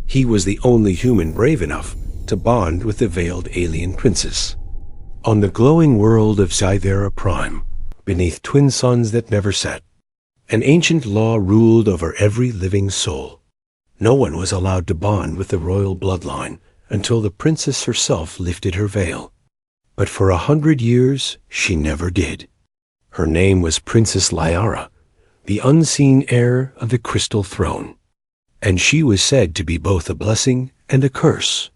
He was the only human brave enough to bond with the veiled alien princess. On the glowing world of Cythera Prime, beneath twin suns that never set, an ancient law ruled over every living soul. No one was allowed to bond with the royal bloodline until the princess herself lifted her veil. But for 100 years, she never did. Her name was Princess Liara, the unseen heir of the Crystal Throne. And she was said to be both a blessing and a curse.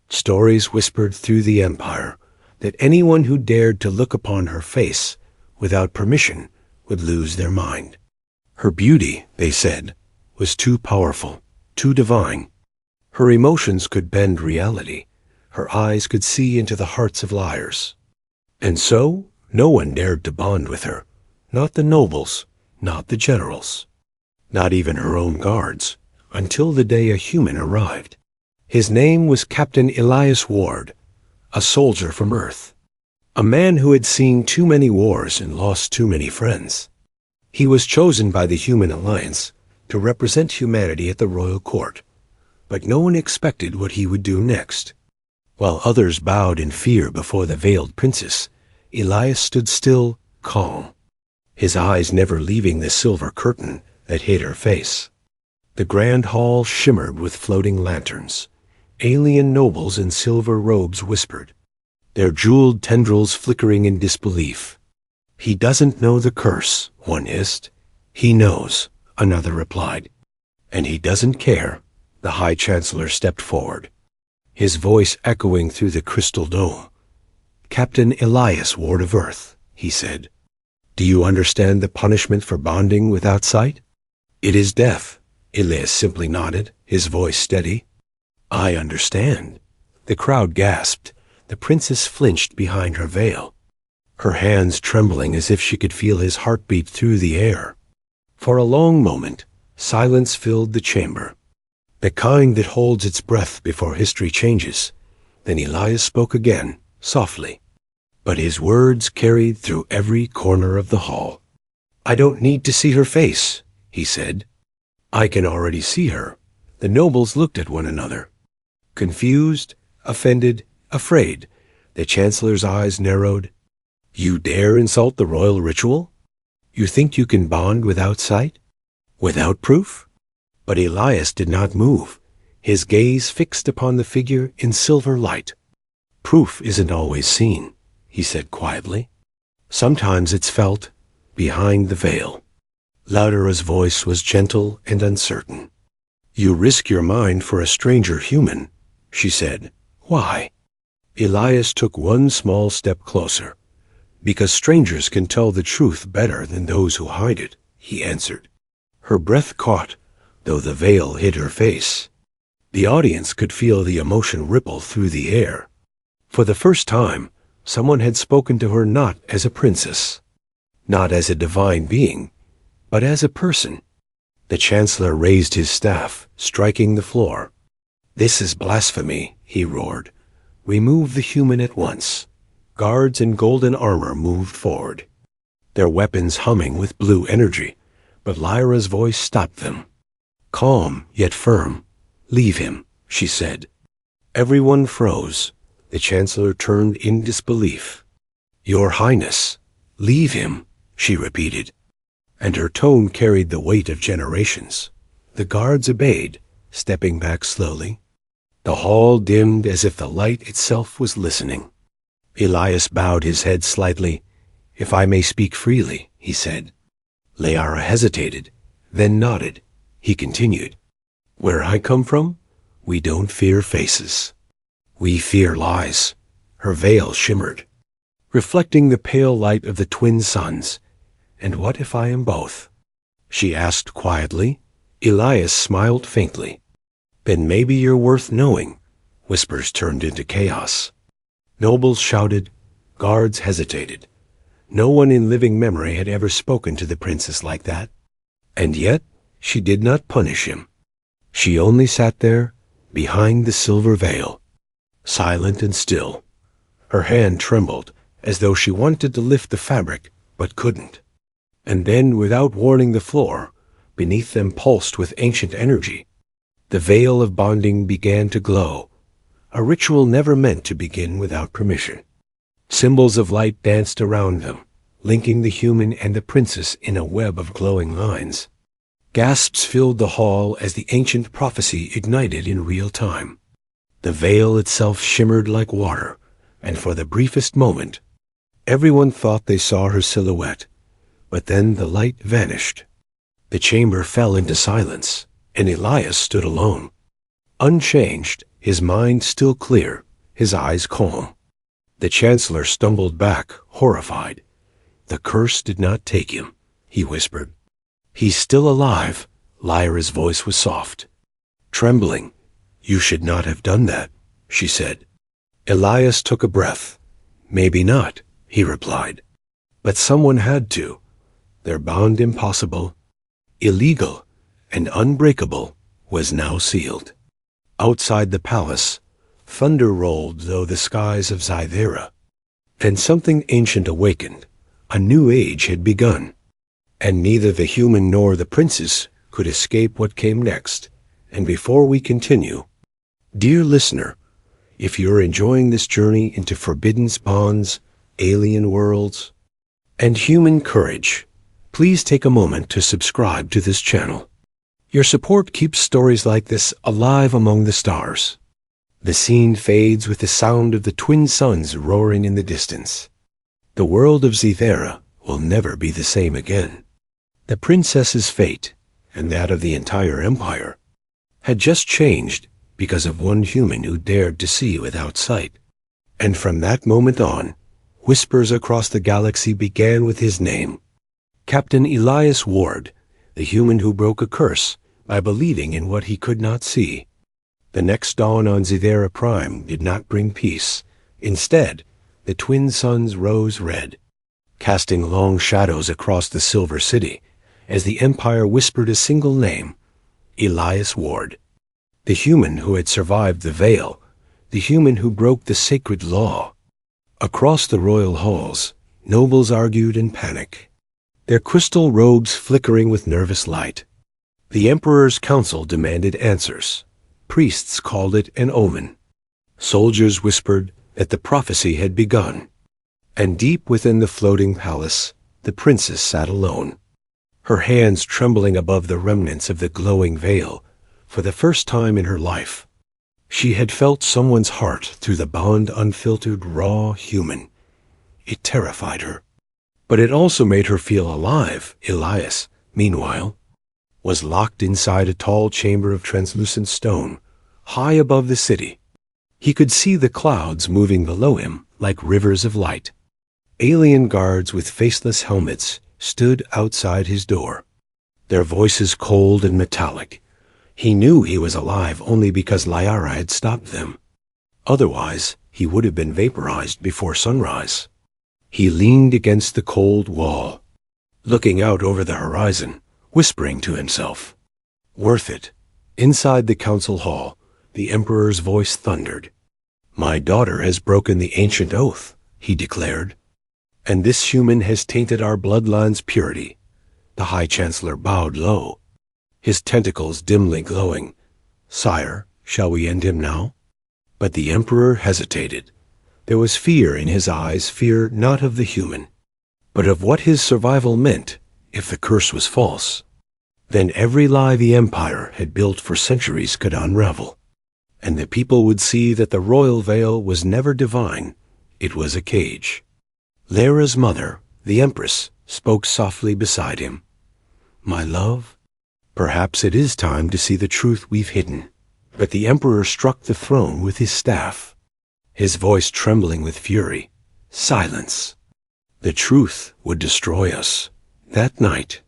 Stories whispered through the empire that anyone who dared to look upon her face without permission would lose their mind. Her beauty, they said, was too powerful, too divine. Her emotions could bend reality. Her eyes could see into the hearts of liars. And so, no one dared to bond with her. Not the nobles, not the generals, not even her own guards, until the day a human arrived. His name was Captain Elias Ward, a soldier from Earth, a man who had seen too many wars and lost too many friends. He was chosen by the Human Alliance to represent humanity at the royal court, but no one expected what he would do next. While others bowed in fear before the veiled princess, Elias stood still, calm, his eyes never leaving the silver curtain that hid her face. The grand hall shimmered with floating lanterns. Alien nobles in silver robes whispered, their jeweled tendrils flickering in disbelief. "He doesn't know the curse," one hissed. "He knows," another replied. "And he doesn't care." The High Chancellor stepped forward, his voice echoing through the crystal dome. "Captain Elias Ward of Earth," he said, "do you understand the punishment for bonding without sight?" "It is death," Elias simply nodded, his voice steady. "I understand." The crowd gasped. The princess flinched behind her veil, her hands trembling as if she could feel his heartbeat through the air. For a long moment, silence filled the chamber, the kind that holds its breath before history changes. Then Elias spoke again, softly, but his words carried through every corner of the hall. "I don't need to see her face," he said. "I can already see her." The nobles looked at one another, confused, offended, afraid. The Chancellor's eyes narrowed. "You dare insult the royal ritual? You think you can bond without sight? Without proof?" But Elias did not move, his gaze fixed upon the figure in silver light. "Proof isn't always seen," he said quietly. "Sometimes it's felt behind the veil." Laudera's voice was gentle and uncertain. "You risk your mind for a stranger human," she said. "Why?" Elias took one small step closer. "Because strangers can tell the truth better than those who hide it," he answered. Her breath caught, though the veil hid her face. The audience could feel the emotion ripple through the air. For the first time, someone had spoken to her not as a princess, not as a divine being, but as a person. The Chancellor raised his staff, striking the floor. "This is blasphemy," he roared. "Remove the human at once." Guards in golden armor moved forward, their weapons humming with blue energy, but Lyra's voice stopped them. Calm, yet firm. "Leave him," she said. Everyone froze. The Chancellor turned in disbelief. "Your Highness, leave him," she repeated, and her tone carried the weight of generations. The guards obeyed, stepping back slowly. The hall dimmed as if the light itself was listening. Elias bowed his head slightly. "If I may speak freely," he said. Liara hesitated, then nodded. He continued, "Where I come from, we don't fear faces. We fear lies." Her veil shimmered, reflecting the pale light of the twin suns. "And what if I am both?" she asked quietly. Elias smiled faintly. "Then maybe you're worth knowing." Whispers turned into chaos. Nobles shouted. Guards hesitated. No one in living memory had ever spoken to the princess like that. And yet, she did not punish him. She only sat there, behind the silver veil, silent and still. Her hand trembled, as though she wanted to lift the fabric, but couldn't. And then, without warning the floor, beneath them pulsed with ancient energy. The veil of bonding began to glow, a ritual never meant to begin without permission. Symbols of light danced around them, linking the human and the princess in a web of glowing lines. Gasps filled the hall as the ancient prophecy ignited in real time. The veil itself shimmered like water, and for the briefest moment, everyone thought they saw her silhouette. But then the light vanished. The chamber fell into silence, and Elias stood alone. Unchanged, his mind still clear, his eyes calm. The chancellor stumbled back, horrified. "The curse did not take him," he whispered. "He's still alive." Lyra's voice was soft. Trembling, "You should not have done that," she said. Elias took a breath. "Maybe not," he replied. "But someone had to. Their bond impossible, illegal, and unbreakable was now sealed." Outside the palace, thunder rolled through the skies of Cythera. Then something ancient awakened. A new age had begun, and neither the human nor the princess could escape what came next. And before we continue, dear listener, if you're enjoying this journey into forbidden spawns, alien worlds, and human courage, please take a moment to subscribe to this channel. Your support keeps stories like this alive among the stars. The scene fades with the sound of the twin suns roaring in the distance. The world of Cythera will never be the same again. The princess's fate, and that of the entire empire, had just changed because of one human who dared to see without sight. And from that moment on, whispers across the galaxy began with his name. Captain Elias Ward, the human who broke a curse by believing in what he could not see. The next dawn on Cythera Prime did not bring peace. Instead, the twin suns rose red, casting long shadows across the Silver City as the Empire whispered a single name, Elias Ward. The human who had survived the veil, the human who broke the sacred law. Across the royal halls, nobles argued in panic, their crystal robes flickering with nervous light. The Emperor's council demanded answers. Priests called it an omen. Soldiers whispered that the prophecy had begun. And deep within the floating palace, the princess sat alone, her hands trembling above the remnants of the glowing veil. For the first time in her life, she had felt someone's heart through the bond unfiltered, raw human. It terrified her. But it also made her feel alive. Elias, meanwhile, was locked inside a tall chamber of translucent stone, high above the city. He could see the clouds moving below him like rivers of light. Alien guards with faceless helmets stood outside his door, their voices cold and metallic. He knew he was alive only because Lyra had stopped them. Otherwise, he would have been vaporized before sunrise. He leaned against the cold wall, looking out over the horizon, whispering to himself, "Worth it." Inside the council hall, the Emperor's voice thundered. "My daughter has broken the ancient oath," he declared, "and this human has tainted our bloodline's purity." The High Chancellor bowed low, his tentacles dimly glowing. "Sire, shall we end him now?" But the Emperor hesitated. There was fear in his eyes, fear not of the human, but of what his survival meant if the curse was false. Then every lie the Empire had built for centuries could unravel, and the people would see that the royal veil was never divine. It was a cage. Lyra's mother, the Empress, spoke softly beside him. "My love, perhaps it is time to see the truth we've hidden." But the Emperor struck the throne with his staff, his voice trembling with fury. "Silence. The truth would destroy us." That night,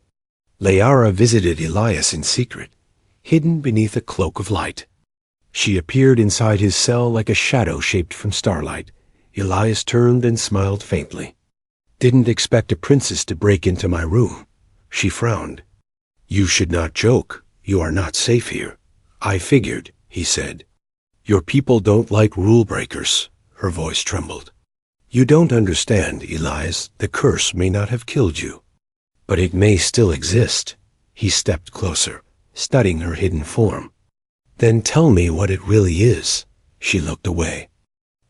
Lyra visited Elias in secret, hidden beneath a cloak of light. She appeared inside his cell like a shadow shaped from starlight. Elias turned and smiled faintly. "Didn't expect a princess to break into my room." She frowned. "You should not joke. You are not safe here." "I figured," he said. "Your people don't like rule breakers." Her voice trembled. "You don't understand, Elias. The curse may not have killed you, but it may still exist." He stepped closer, studying her hidden form. Then tell me what it really is. She looked away.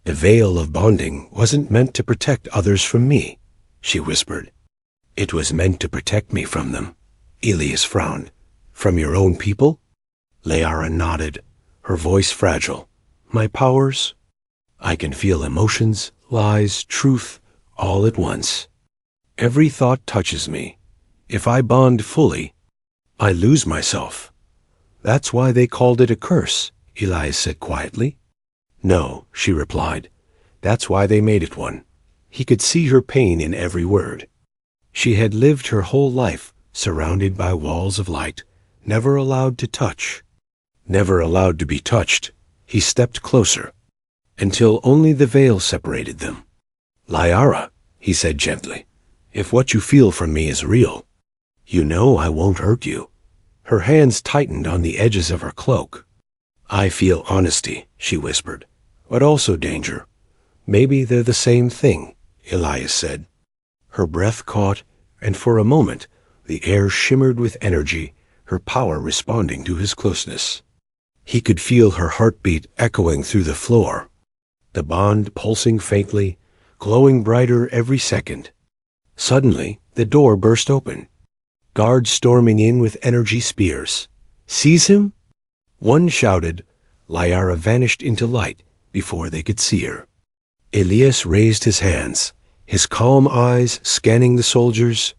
The veil of bonding wasn't meant to protect others from me, she whispered. It was meant to protect me from them. Elias frowned. From your own people? Liara nodded, her voice fragile. My powers? I can feel emotions, lies, truth, all at once. Every thought touches me. If I bond fully, I lose myself. That's why they called it a curse, Elias said quietly. No, she replied. That's why they made it one. He could see her pain in every word. She had lived her whole life surrounded by walls of light, never allowed to touch. Never allowed to be touched. He stepped closer, until only the veil separated them. Liara, he said gently, if what you feel from me is real, you know I won't hurt you. Her hands tightened on the edges of her cloak. I feel honesty, she whispered, but also danger. Maybe they're the same thing, Elias said. Her breath caught, and for a moment the air shimmered with energy, her power responding to his closeness. He could feel her heartbeat echoing through the floor, the bond pulsing faintly, glowing brighter every second. Suddenly, the door burst open. Guards storming in with energy spears. Seize him? One shouted. Liara vanished into light before they could see her. Elias raised his hands, his calm eyes scanning the soldiers.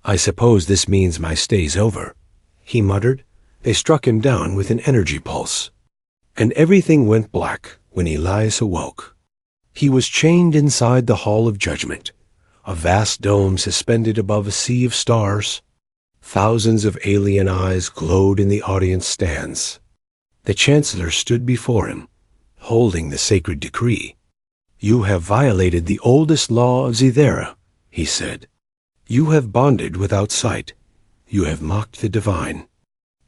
I suppose this means my stay's over, he muttered. They struck him down with an energy pulse. And everything went black when Elias awoke. He was chained inside the Hall of Judgment, a vast dome suspended above a sea of stars. Thousands of alien eyes glowed in the audience stands. The Chancellor stood before him, holding the sacred decree. You have violated the oldest law of Zithera, he said. You have bonded without sight. You have mocked the divine.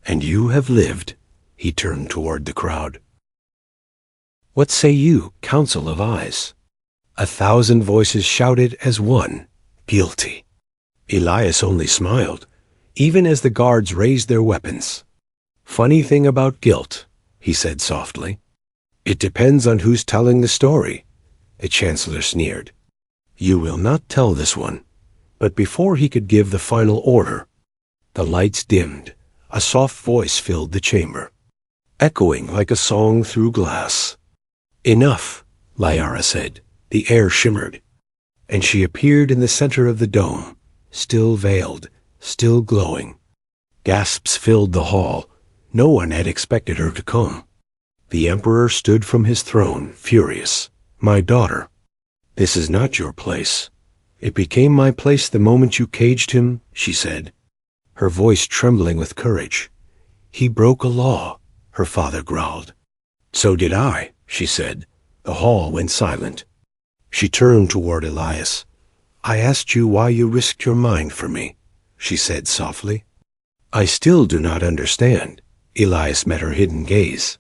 And you have lived, he turned toward the crowd. What say you, Council of Eyes? 1,000 voices shouted as one, guilty. Elias only smiled, even as the guards raised their weapons. Funny thing about guilt, he said softly. It depends on who's telling the story, the Chancellor sneered. You will not tell this one. But before he could give the final order, the lights dimmed. A soft voice filled the chamber, echoing like a song through glass. Enough, Liara said. The air shimmered, and she appeared in the center of the dome, still veiled, still glowing. Gasps filled the hall. No one had expected her to come. The Emperor stood from his throne, furious. My daughter, this is not your place. It became my place the moment you caged him, she said, her voice trembling with courage. He broke a law, her father growled. So did I, she said. The hall went silent. She turned toward Elias. I asked you why you risked your mind for me, she said softly. I still do not understand. Elias met her hidden gaze.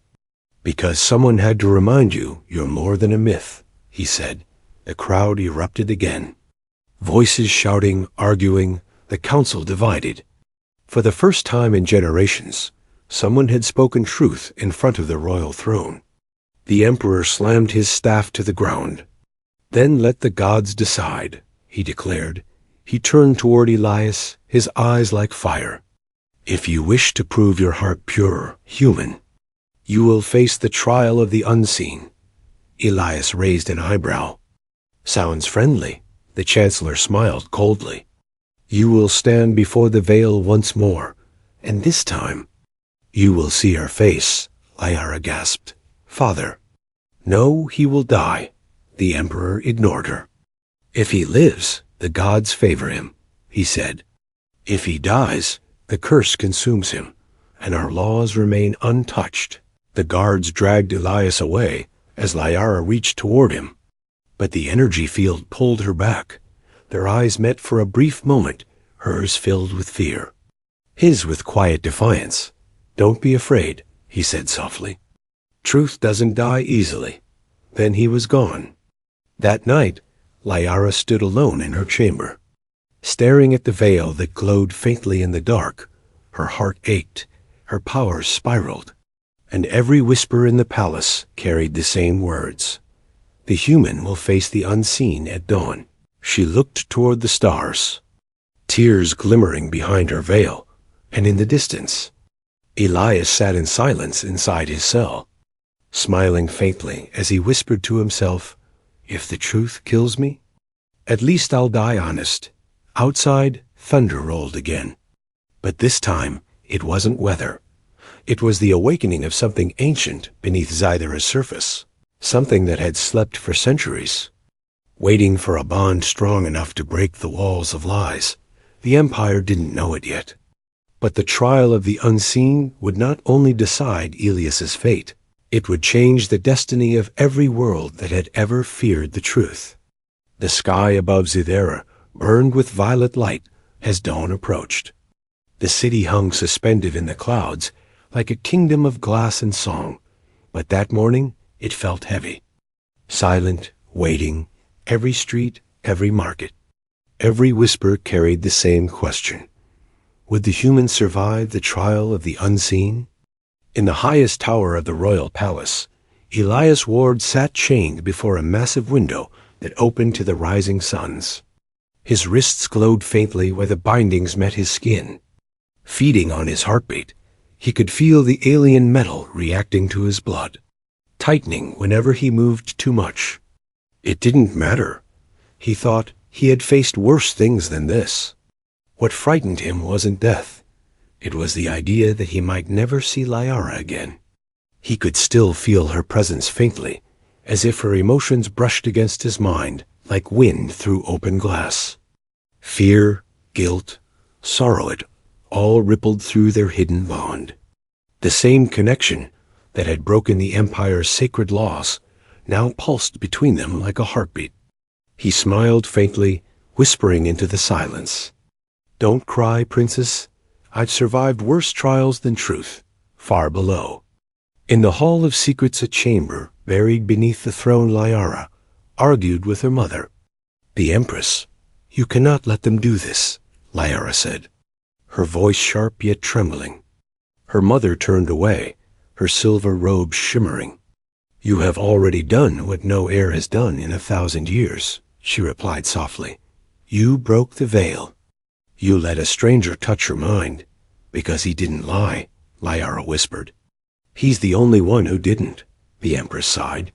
Because someone had to remind you you're more than a myth, he said. The crowd erupted again. Voices shouting, arguing, the council divided. For the first time in generations, someone had spoken truth in front of the royal throne. The Emperor slammed his staff to the ground. Then let the gods decide, he declared. He turned toward Elias, his eyes like fire. If you wish to prove your heart pure, human, you will face the trial of the unseen. Elias raised an eyebrow. Sounds friendly. The Chancellor smiled coldly. You will stand before the veil once more, and this time you will see her face, Liara gasped. Father. No, he will die. The Emperor ignored her. If he lives, the gods favor him, he said. If he dies, the curse consumes him, and our laws remain untouched. The guards dragged Elias away as Liara reached toward him, but the energy field pulled her back. Their eyes met for a brief moment, hers filled with fear, his with quiet defiance. Don't be afraid, he said softly. Truth doesn't die easily. Then he was gone. That night, Liara stood alone in her chamber, staring at the veil that glowed faintly in the dark. Her heart ached, her powers spiraled, and every whisper in the palace carried the same words. The human will face the unseen at dawn. She looked toward the stars, tears glimmering behind her veil, and in the distance, Elias sat in silence inside his cell, smiling faintly as he whispered to himself, "If the truth kills me, at least I'll die honest." Outside, thunder rolled again. But this time, it wasn't weather. It was the awakening of something ancient beneath Zythera's surface, something that had slept for centuries, waiting for a bond strong enough to break the walls of lies. The Empire didn't know it yet. But the trial of the unseen would not only decide Elias's fate, it would change the destiny of every world that had ever feared the truth. The sky above Zythera burned with violet light as dawn approached. The city hung suspended in the clouds like a kingdom of glass and song, but that morning it felt heavy. Silent, waiting, every street, every market, every whisper carried the same question. Would the human survive the trial of the unseen? In the highest tower of the royal palace, Elias Ward sat chained before a massive window that opened to the rising suns. His wrists glowed faintly where the bindings met his skin. Feeding on his heartbeat, he could feel the alien metal reacting to his blood, tightening whenever he moved too much. It didn't matter. He thought he had faced worse things than this. What frightened him wasn't death. It was the idea that he might never see Liara again. He could still feel her presence faintly, as if her emotions brushed against his mind like wind through open glass. Fear, guilt, sorrow, it all rippled through their hidden bond. The same connection that had broken the Empire's sacred laws now pulsed between them like a heartbeat. He smiled faintly, whispering into the silence, "Don't cry, Princess. I've survived worse trials than truth, far below." In the Hall of Secrets, a chamber buried beneath the throne, Liara argued with her mother. "The Empress, you cannot let them do this," Liara said, her voice sharp yet trembling. Her mother turned away, her silver robe shimmering. "You have already done what no heir has done in 1,000 years, she replied softly. "You broke the veil. You let a stranger touch your mind, because he didn't lie," Liara whispered. "He's the only one who didn't," the Empress sighed,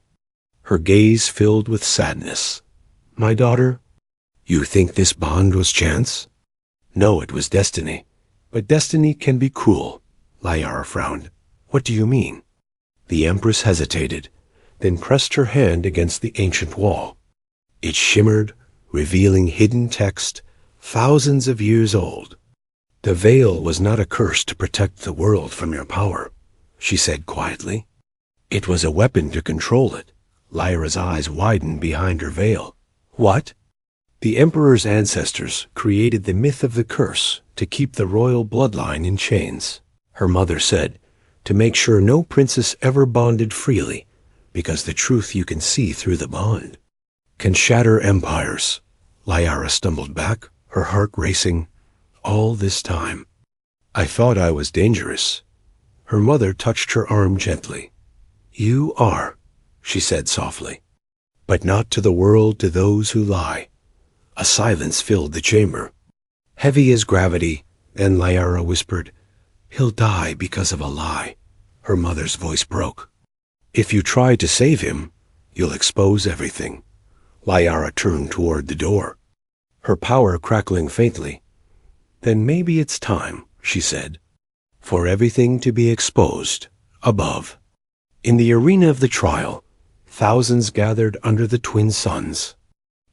her gaze filled with sadness. "My daughter, you think this bond was chance?" "No, it was destiny. But destiny can be cruel," Liara frowned. "What do you mean?" The Empress hesitated, then pressed her hand against the ancient wall. It shimmered, revealing hidden text thousands of years old. "The veil was not a curse to protect the world from your power," she said quietly. "It was a weapon to control it." Lyra's eyes widened behind her veil. "What?" "The Emperor's ancestors created the myth of the curse to keep the royal bloodline in chains," her mother said, "to make sure no princess ever bonded freely, because the truth you can see through the bond can shatter empires." Liara stumbled back, her heart racing. "All this time, I thought I was dangerous." Her mother touched her arm gently. "You are," she said softly, "but not to the world, to those who lie." A silence filled the chamber, heavy as gravity, and Liara whispered, "He'll die because of a lie." Her mother's voice broke. "If you try to save him, you'll expose everything." Liara turned toward the door, her power crackling faintly. "Then maybe it's time," she said, "for everything to be exposed above." In the arena of the trial, thousands gathered under the twin suns.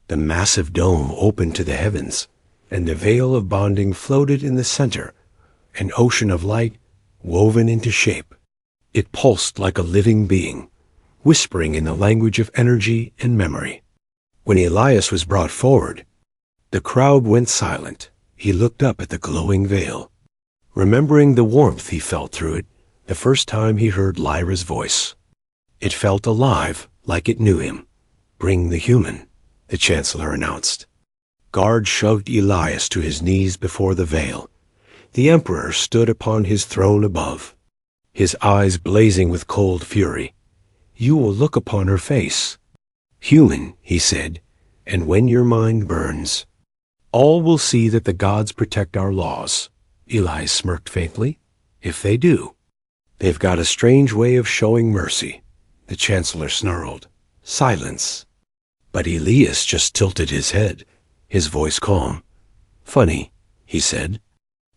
The massive dome opened to the heavens, and the veil of bonding floated in the center, an ocean of light woven into shape. It pulsed like a living being, whispering in the language of energy and memory. When Elias was brought forward, the crowd went silent. He looked up at the glowing veil, remembering the warmth he felt through it the first time he heard Lyra's voice. It felt alive, like it knew him. "Bring the human," the Chancellor announced. Guards shoved Elias to his knees before the veil. The Emperor stood upon his throne above. his eyes blazing with cold fury. You will look upon her face. Human, he said, and when your mind burns, all will see that the gods protect our laws. Elias smirked faintly. If they do. They've got a strange way of showing mercy. The chancellor snarled. Silence. But Elias just tilted his head, his voice calm. Funny, he said.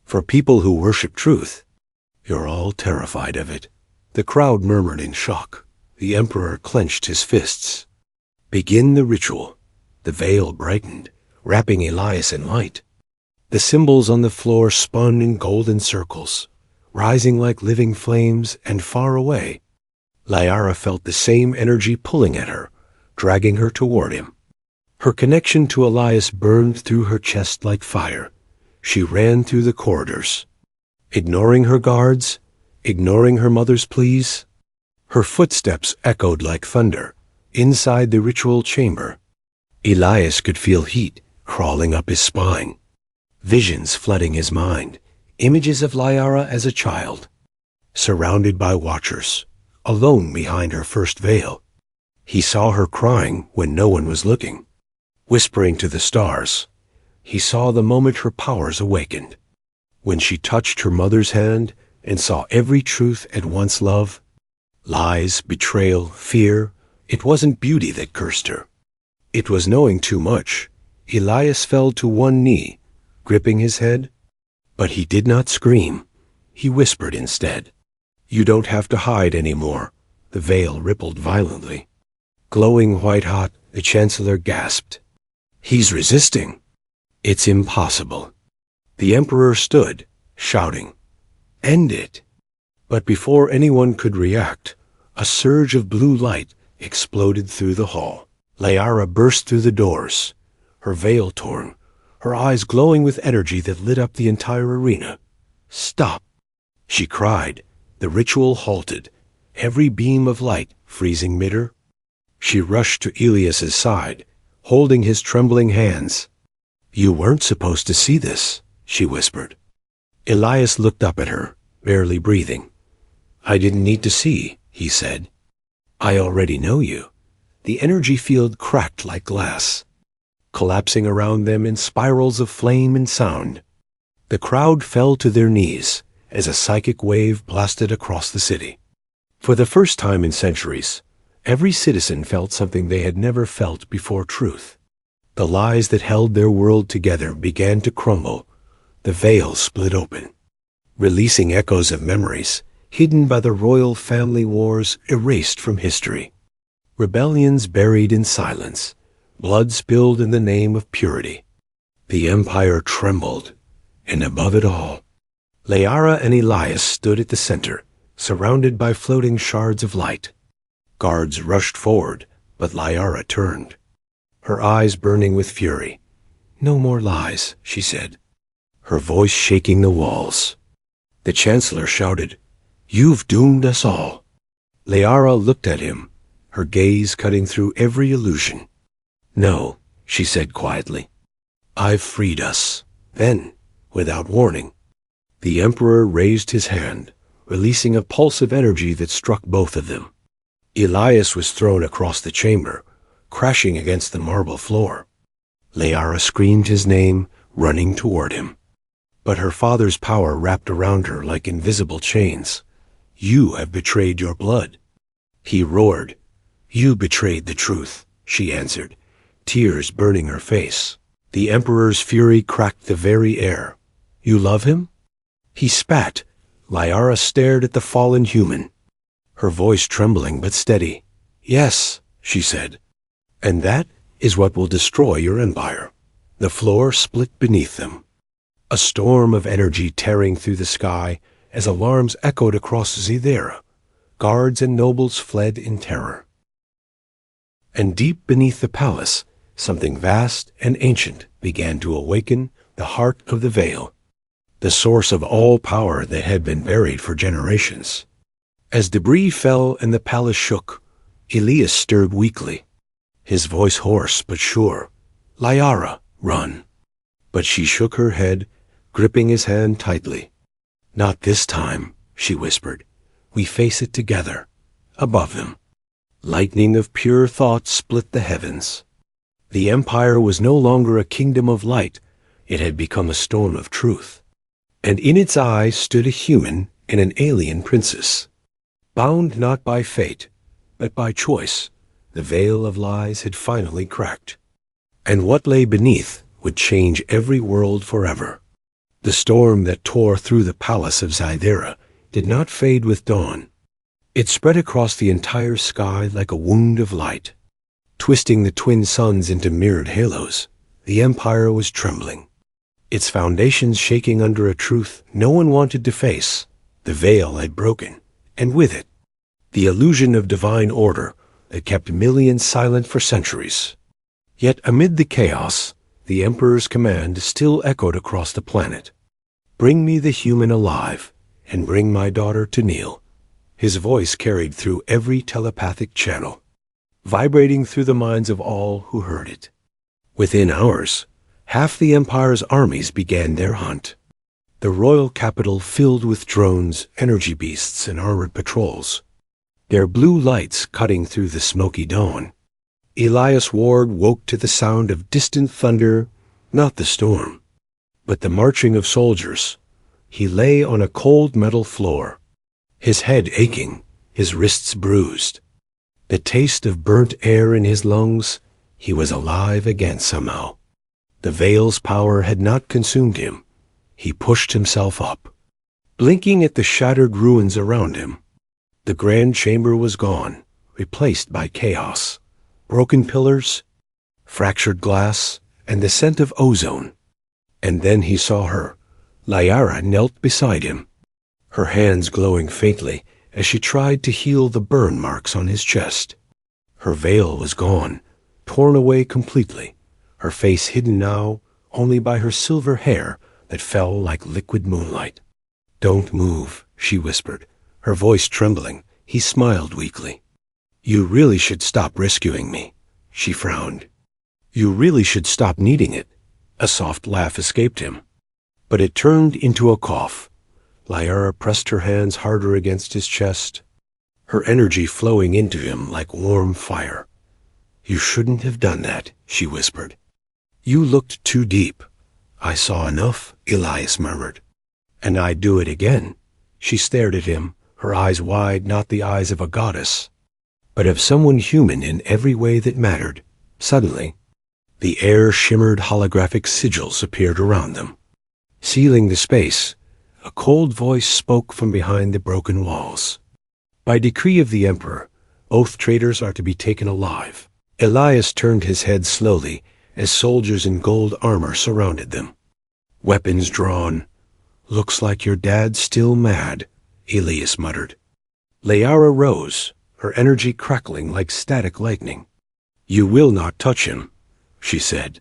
For people who worship truth, you're all terrified of it. The crowd murmured in shock. The emperor clenched his fists. Begin the ritual. The veil brightened, wrapping Elias in light. The symbols on the floor spun in golden circles, rising like living flames, and far away, Liara felt the same energy pulling at her, dragging her toward him. Her connection to Elias burned through her chest like fire. She ran through the corridors, ignoring her guards, ignoring her mother's pleas. Her footsteps echoed like thunder inside the ritual chamber. Elias could feel heat crawling up his spine, visions flooding his mind, images of Liara as a child, surrounded by watchers, alone behind her first veil. He saw her crying when no one was looking, whispering to the stars. He saw the moment her powers awakened, when she touched her mother's hand and saw every truth at once love, lies, betrayal, fear. It wasn't beauty that cursed her. It was knowing too much. Elias fell to one knee, gripping his head. But he did not scream. He whispered instead. You don't have to hide anymore. The veil rippled violently. Glowing white-hot, the chancellor gasped. He's resisting. It's impossible. The emperor stood, shouting, End it! But before anyone could react, a surge of blue light exploded through the hall. Liara burst through the doors, her veil torn, her eyes glowing with energy that lit up the entire arena. Stop! She cried. The ritual halted, every beam of light freezing mid-air. She rushed to Elias's side, holding his trembling hands. You weren't supposed to see this, she whispered. Elias looked up at her, barely breathing. I didn't need to see, he said. I already know you. The energy field cracked like glass, collapsing around them in spirals of flame and sound. The crowd fell to their knees as a psychic wave blasted across the city. For the first time in centuries, every citizen felt something they had never felt before: truth. The lies that held their world together began to crumble. The veil split open, releasing echoes of memories hidden by the royal family wars erased from history. Rebellions buried in silence, blood spilled in the name of purity. The empire trembled, and above it all, Liara and Elias stood at the center, surrounded by floating shards of light. Guards rushed forward, but Liara turned, her eyes burning with fury. No more lies, she said, her voice shaking the walls. The chancellor shouted, You've doomed us all. Liara looked at him, her gaze cutting through every illusion. No, she said quietly. I've freed us. Then, without warning, the emperor raised his hand, releasing a pulse of energy that struck both of them. Elias was thrown across the chamber, crashing against the marble floor. Liara screamed his name, running toward him. But her father's power wrapped around her like invisible chains. You have betrayed your blood. He roared. You betrayed the truth, she answered, tears burning her face. The emperor's fury cracked the very air. You love him? He spat. Liara stared at the fallen human, her voice trembling but steady. Yes, she said. And that is what will destroy your empire. The floor split beneath them, a storm of energy tearing through the sky as alarms echoed across Zidera. Guards and nobles fled in terror. And deep beneath the palace, something vast and ancient began to awaken, the heart of the veil, the source of all power that had been buried for generations. As debris fell and the palace shook, Elias stirred weakly, his voice hoarse but sure. Liara, run. But she shook her head, gripping his hand tightly. Not this time, she whispered. We face it together, above them. Lightning of pure thought split the heavens. The empire was no longer a kingdom of light. It had become a storm of truth. And in its eyes stood a human and an alien princess. Bound not by fate, but by choice, the veil of lies had finally cracked. And what lay beneath would change every world forever. The storm that tore through the palace of Zythera did not fade with dawn. It spread across the entire sky like a wound of light. Twisting the twin suns into mirrored halos, the empire was trembling. Its foundations shaking under a truth no one wanted to face. The veil had broken, and with it, the illusion of divine order that kept millions silent for centuries. Yet amid the chaos, the Emperor's command still echoed across the planet. Bring me the human alive, and bring my daughter to kneel. His voice carried through every telepathic channel, vibrating through the minds of all who heard it. Within hours, half the Empire's armies began their hunt. The royal capital filled with drones, energy beasts, and armored patrols, their blue lights cutting through the smoky dawn. Elias Ward woke to the sound of distant thunder, not the storm, but the marching of soldiers. He lay on a cold metal floor, his head aching, his wrists bruised. The taste of burnt air in his lungs. He was alive again somehow. The veil's power had not consumed him. He pushed himself up, blinking at the shattered ruins around him. The grand chamber was gone, replaced by chaos. Broken pillars, fractured glass, and the scent of ozone. And then he saw her. Liara knelt beside him, her hands glowing faintly as she tried to heal the burn marks on his chest. Her veil was gone, torn away completely, her face hidden now only by her silver hair that fell like liquid moonlight. "Don't move," she whispered, her voice trembling. He smiled weakly. "You really should stop rescuing me," she frowned. "You really should stop needing it." A soft laugh escaped him, but it turned into a cough. Liara pressed her hands harder against his chest, her energy flowing into him like warm fire. "You shouldn't have done that," she whispered. "You looked too deep." "I saw enough," Elias murmured. "And I'd do it again." She stared at him, her eyes wide, not the eyes of a goddess, but of someone human in every way that mattered. Suddenly, the air shimmered, holographic sigils appeared around them. Sealing the space, a cold voice spoke from behind the broken walls. "By decree of the Emperor, both traitors are to be taken alive." Elias turned his head slowly as soldiers in gold armor surrounded them, weapons drawn. "Looks like your dad's still mad," Elias muttered. Liara rose, her energy crackling like static lightning. "You will not touch him," she said.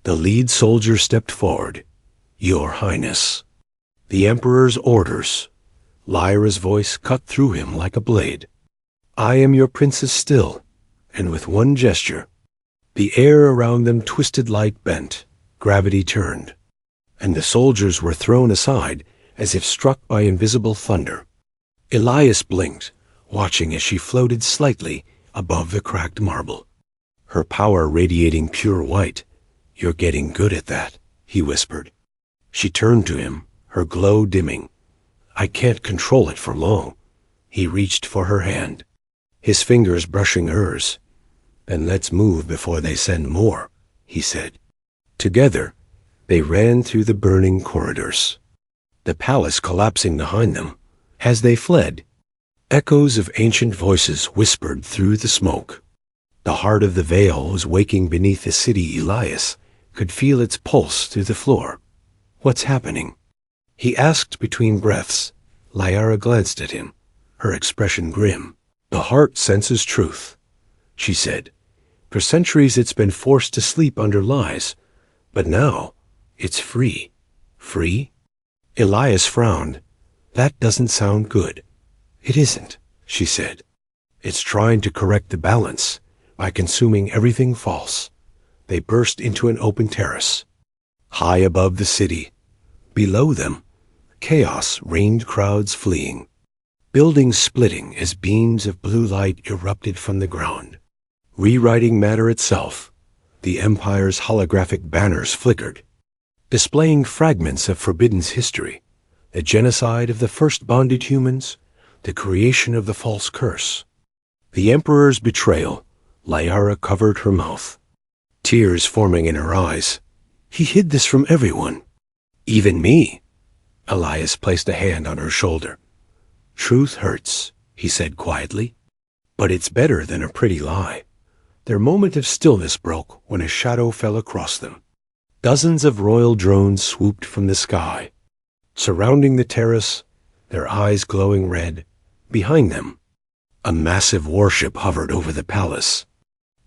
The lead soldier stepped forward. "Your Highness." "The Emperor's orders." Lyra's voice cut through him like a blade. "I am your princess still." And with one gesture, the air around them twisted like bent. Gravity turned, and the soldiers were thrown aside as if struck by invisible thunder. Elias blinked, watching as she floated slightly above the cracked marble, her power radiating pure white. "You're getting good at that," he whispered. She turned to him, her glow dimming. "I can't control it for long." He reached for her hand, his fingers brushing hers. "Then let's move before they send more," he said. Together, they ran through the burning corridors, the palace collapsing behind them. As they fled, echoes of ancient voices whispered through the smoke. The heart of the veil was waking beneath the city. Elias could feel its pulse through the floor. "What's happening?" he asked between breaths. Liara glanced at him, her expression grim. "The heart senses truth," she said. "For centuries it's been forced to sleep under lies, but now it's free." "Free?" Elias frowned. "That doesn't sound good." "It isn't," she said. "It's trying to correct the balance by consuming everything false." They burst into an open terrace, high above the city. Below them, chaos reigned, crowds fleeing. buildings splitting as beams of blue light erupted from the ground. Rewriting matter itself, the Empire's holographic banners flickered, displaying fragments of Forbidden's history, the genocide of the first bonded humans, the creation of the false curse. The Emperor's betrayal. Liara covered her mouth, tears forming in her eyes. He hid this from everyone. Even me. Elias placed a hand on her shoulder. Truth hurts, he said quietly, but it's better than a pretty lie. Their moment of stillness broke when a shadow fell across them. Dozens of royal drones swooped from the sky, surrounding the terrace, their eyes glowing red. Behind them, a massive warship hovered over the palace,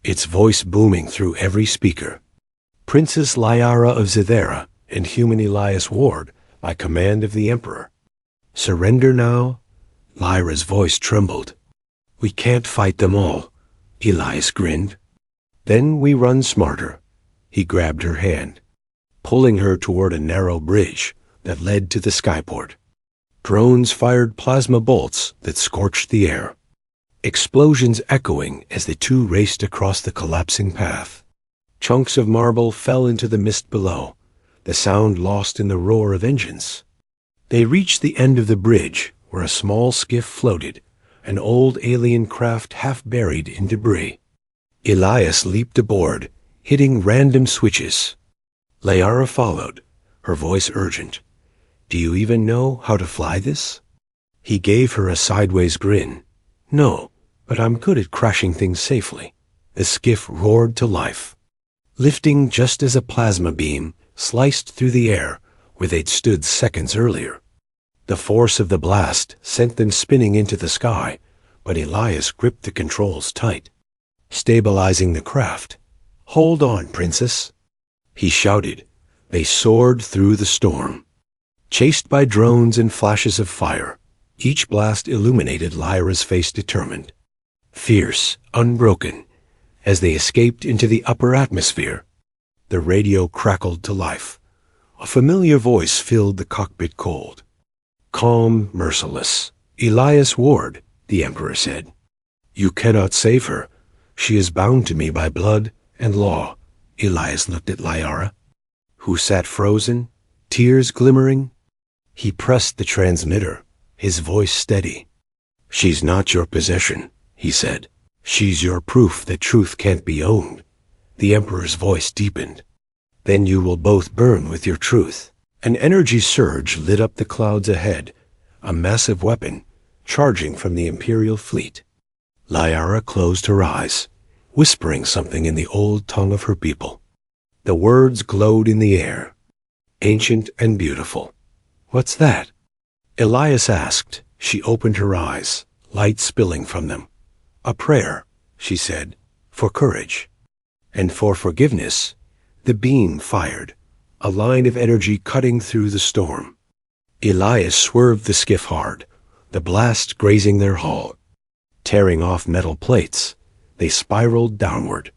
its voice booming through every speaker. Princess Liara of Zethera and human Elias Ward, by command of the Emperor. Surrender now? Lyra's voice trembled. We can't fight them all, Elias grinned. Then we run smarter. He grabbed her hand, pulling her toward a narrow bridge that led to the skyport. Drones fired plasma bolts that scorched the air, explosions echoing as the two raced across the collapsing path. Chunks of marble fell into the mist below, the sound lost in the roar of engines. They reached the end of the bridge, where a small skiff floated, an old alien craft half buried in debris. Elias leaped aboard, hitting random switches. Liara followed, her voice urgent. Do you even know how to fly this? He gave her a sideways grin. No, but I'm good at crashing things safely. The skiff roared to life, lifting just as a plasma beam sliced through the air where they'd stood seconds earlier. The force of the blast sent them spinning into the sky, but Elias gripped the controls tight, stabilizing the craft. Hold on, princess, he shouted. They soared through the storm, chased by drones and flashes of fire. Each blast illuminated Lyra's face determined, fierce, unbroken. As they escaped into the upper atmosphere, the radio crackled to life. A familiar voice filled the cockpit cold. Calm, merciless. Elias Ward, the Emperor said. You cannot save her. She is bound to me by blood and law. Elias looked at Liara, who sat frozen, tears glimmering. He pressed the transmitter, his voice steady. She's not your possession, he said. She's your proof that truth can't be owned. The Emperor's voice deepened. Then you will both burn with your truth. An energy surge lit up the clouds ahead, a massive weapon, charging from the Imperial fleet. Liara closed her eyes, whispering something in the old tongue of her people. The words glowed in the air, ancient and beautiful. What's that? Elias asked. She opened her eyes, light spilling from them. A prayer, she said, for courage. And for forgiveness. The beam fired, a line of energy cutting through the storm. Elias swerved the skiff hard, the blast grazing their hull. Tearing off metal plates, they spiraled downward,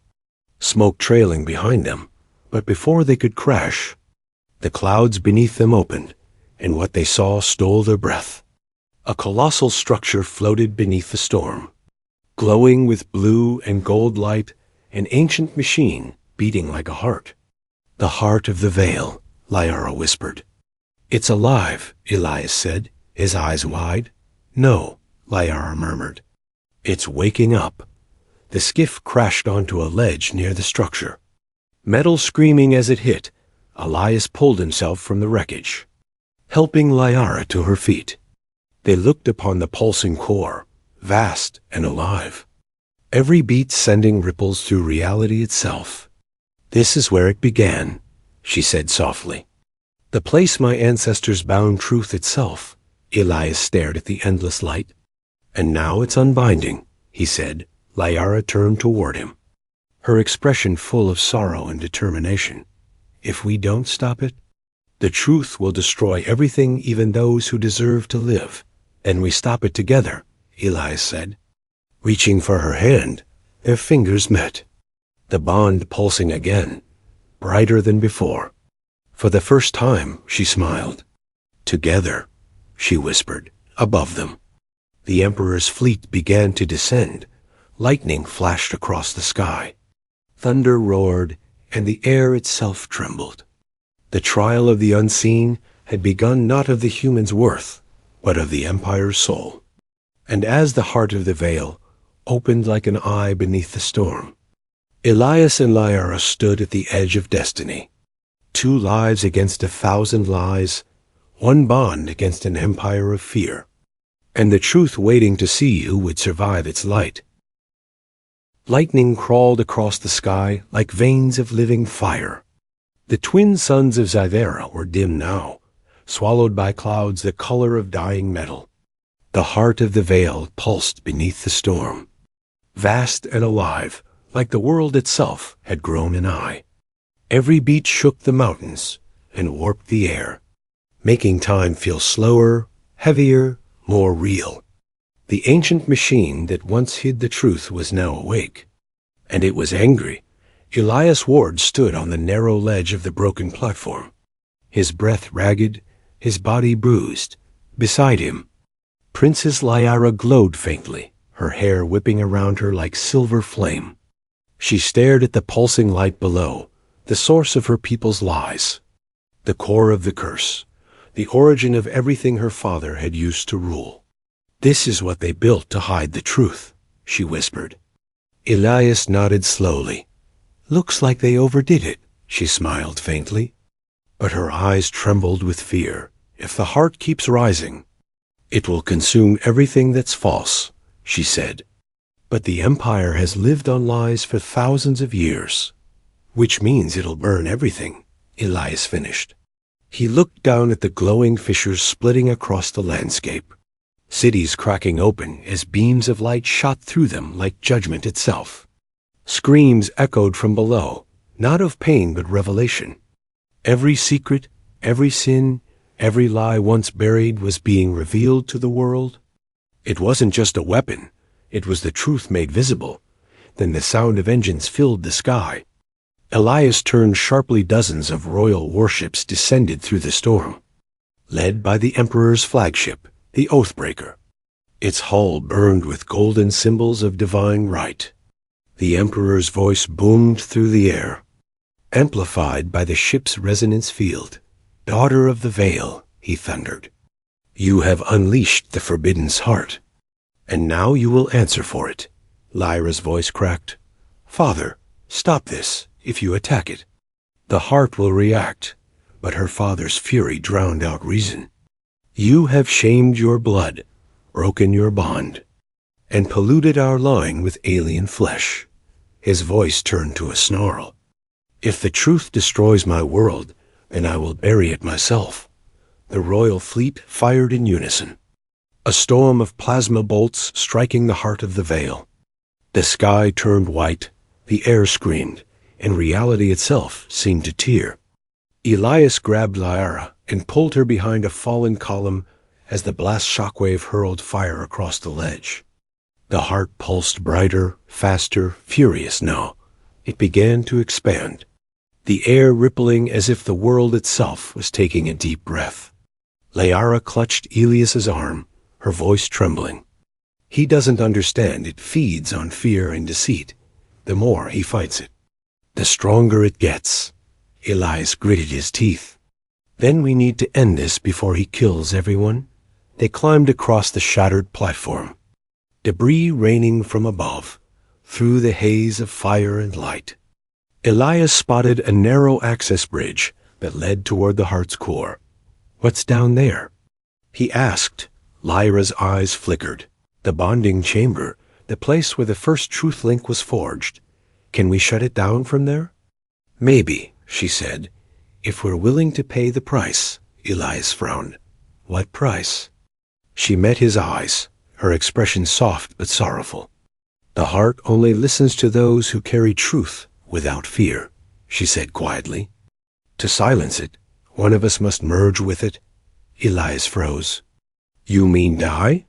smoke trailing behind them. But before they could crash, the clouds beneath them opened, and what they saw stole their breath. A colossal structure floated beneath the storm, glowing with blue and gold light, an ancient machine beating like a heart. The heart of the Veil, Liara whispered. It's alive, Elias said, his eyes wide. No, Liara murmured. It's waking up. The skiff crashed onto a ledge near the structure. Metal screaming as it hit, Elias pulled himself from the wreckage, helping Liara to her feet. They looked upon the pulsing core, vast and alive, every beat sending ripples through reality itself. This is where it began, she said softly. The place my ancestors bound truth itself. Elias stared at the endless light. And now it's unbinding, he said. Liara turned toward him, her expression full of sorrow and determination. If we don't stop it, the truth will destroy everything, even those who deserve to live. And we stop it together, Elias said. Reaching for her hand, their fingers met, the bond pulsing again, brighter than before. For the first time, she smiled. Together, she whispered, above them. The Emperor's fleet began to descend. Lightning flashed across the sky. Thunder roared, and the air itself trembled. The trial of the unseen had begun not of the human's worth, but of the Empire's soul. And as the heart of the Veil opened like an eye beneath the storm, Elias and Liara stood at the edge of destiny. 2 lives against 1,000 lies, 1 bond against an empire of fear, and the truth waiting to see who would survive its light. Lightning crawled across the sky like veins of living fire. The twin suns of Zythera were dim now, swallowed by clouds the color of dying metal. The heart of the Veil pulsed beneath the storm. Vast and alive, like the world itself had grown an eye. Every beat shook the mountains and warped the air, making time feel slower, heavier, more real. The ancient machine that once hid the truth was now awake, and it was angry. Elias Ward stood on the narrow ledge of the broken platform, his breath ragged, his body bruised. Beside him, Princess Liara glowed faintly, her hair whipping around her like silver flame. She stared at the pulsing light below, the source of her people's lies, the core of the curse, the origin of everything her father had used to rule. "This is what they built to hide the truth," she whispered. Elias nodded slowly. "Looks like they overdid it," she smiled faintly. But her eyes trembled with fear. "If the heart keeps rising, it will consume everything that's false," she said. "But the Empire has lived on lies for thousands of years, which means it'll burn everything," Elias finished. He looked down at the glowing fissures splitting across the landscape, cities cracking open as beams of light shot through them like judgment itself. Screams echoed from below, not of pain but revelation. Every secret, every sin, every lie once buried was being revealed to the world. It wasn't just a weapon, it was the truth made visible. Then the sound of engines filled the sky. Elias turned sharply. Dozens of royal warships descended through the storm, led by the Emperor's flagship, the Oathbreaker. Its hull burned with golden symbols of divine right. The Emperor's voice boomed through the air, amplified by the ship's resonance field. "Daughter of the Veil," he thundered, "you have unleashed the Forbidden's heart, and now you will answer for it." Lyra's voice cracked. "Father, stop this. If you attack it, the heart will react." But her father's fury drowned out reason. "You have shamed your blood, broken your bond, and polluted our line with alien flesh." His voice turned to a snarl. "If the truth destroys my world, then I will bury it myself." The royal fleet fired in unison, a storm of plasma bolts striking the heart of the Veil. The sky turned white, the air screamed, and reality itself seemed to tear. Elias grabbed Liara and pulled her behind a fallen column as the blast shockwave hurled fire across the ledge. The heart pulsed brighter, faster, furious now. It began to expand, the air rippling as if the world itself was taking a deep breath. Liara clutched Elias's arm, her voice trembling. "He doesn't understand. It feeds on fear and deceit. The more he fights it, the stronger it gets." Elias gritted his teeth. "Then we need to end this before he kills everyone." They climbed across the shattered platform, debris raining from above, through the haze of fire and light. Elias spotted a narrow access bridge that led toward the heart's core. "What's down there?" he asked. Lyra's eyes flickered. "The bonding chamber, the place where the first truth link was forged. Can we shut it down from there?" "Maybe," she said, "if we're willing to pay the price." Elias frowned. "What price?" She met his eyes, her expression soft but sorrowful. "The heart only listens to those who carry truth without fear," she said quietly. "To silence it, one of us must merge with it." Elias froze. "You mean die?"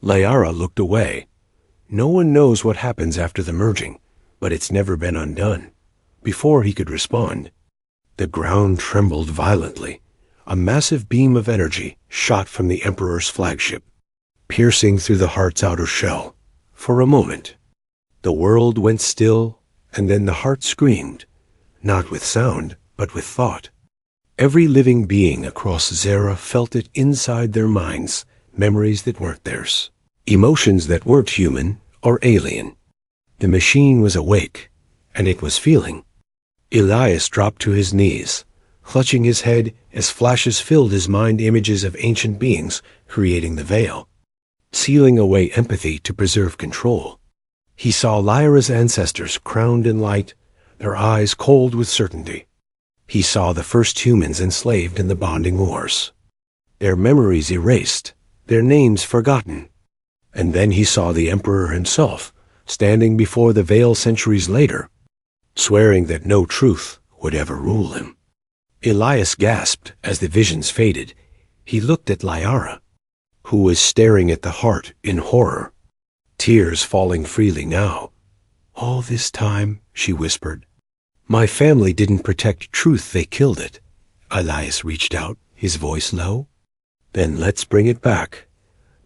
Liara looked away. "No one knows what happens after the merging, but it's never been undone." Before he could respond, the ground trembled violently. A massive beam of energy shot from the Emperor's flagship. piercing through the heart's outer shell. For a moment, the world went still, and then the heart screamed, not with sound, but with thought. Every living being across Zera felt it inside their minds, memories that weren't theirs, emotions that weren't human or alien. The machine was awake, and it was feeling. Elias dropped to his knees, clutching his head as flashes filled his mind images of ancient beings creating the veil, sealing away empathy to preserve control. He saw Lyra's ancestors crowned in light, their eyes cold with certainty. He saw the first humans enslaved in the bonding wars, their memories erased, their names forgotten. And then he saw the Emperor himself, standing before the veil centuries later, swearing that no truth would ever rule him. Elias gasped as the visions faded. He looked at Lyra, who was staring at the heart in horror, tears falling freely now. "All this time," she whispered, "my family didn't protect truth, they killed it." Elias reached out, his voice low. "Then let's bring it back."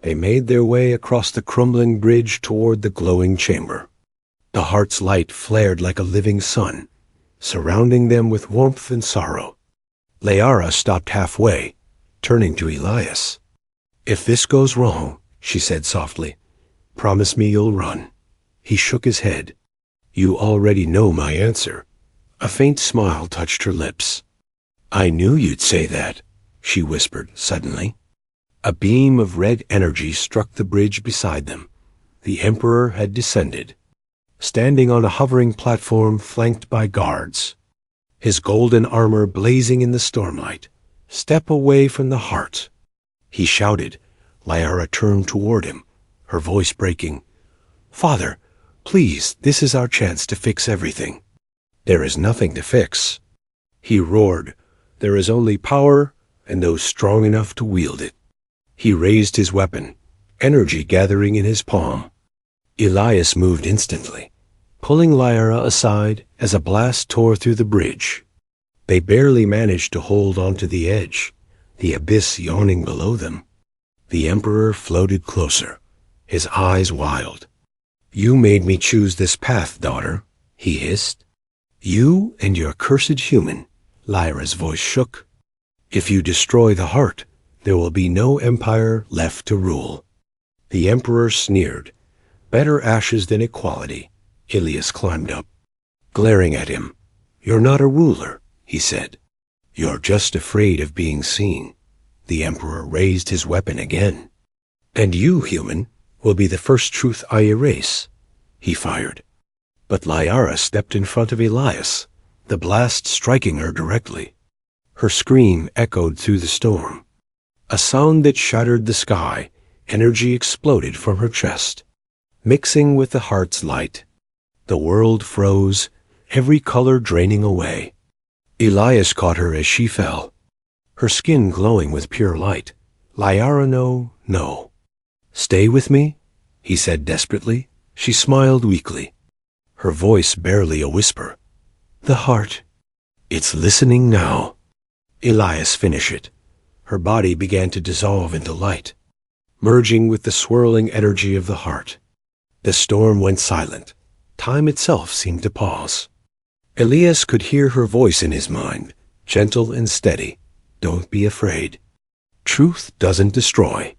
They made their way across the crumbling bridge toward the glowing chamber. The heart's light flared like a living sun, surrounding them with warmth and sorrow. Lyra stopped halfway, turning to Elias. "If this goes wrong," she said softly, "promise me you'll run." He shook his head. "You already know my answer." A faint smile touched her lips. "I knew you'd say that," she whispered suddenly. A beam of red energy struck the bridge beside them. The Emperor had descended, standing on a hovering platform flanked by guards, his golden armor blazing in the stormlight. "Step away from the heart," he shouted. Lyra turned toward him, her voice breaking. "Father, please, this is our chance to fix everything." "There is nothing to fix," he roared. "There is only power and those strong enough to wield it." He raised his weapon, energy gathering in his palm. Elias moved instantly, pulling Lyra aside as a blast tore through the bridge. They barely managed to hold onto the edge, the abyss yawning below them. The Emperor floated closer, his eyes wild. "You made me choose this path, daughter," he hissed. "You and your cursed human." Lyra's voice shook. "If you destroy the heart, there will be no empire left to rule." The Emperor sneered. "Better ashes than equality." Elias climbed up, glaring at him. "You're not a ruler," he said. "You're just afraid of being seen." The Emperor raised his weapon again. "And you, human, will be the first truth I erase." He fired. But Lyra stepped in front of Elias, the blast striking her directly. Her scream echoed through the storm. A sound that shattered the sky, energy exploded from her chest, mixing with the heart's light. The world froze, every color draining away. Elias caught her as she fell, her skin glowing with pure light. "Lyra, no. Stay with me," he said desperately. She smiled weakly, her voice barely a whisper. "The heart, it's listening now." Elias finished it. Her body began to dissolve into light, merging with the swirling energy of the heart. The storm went silent. Time itself seemed to pause. Elias could hear her voice in his mind, gentle and steady. "Don't be afraid. Truth doesn't destroy.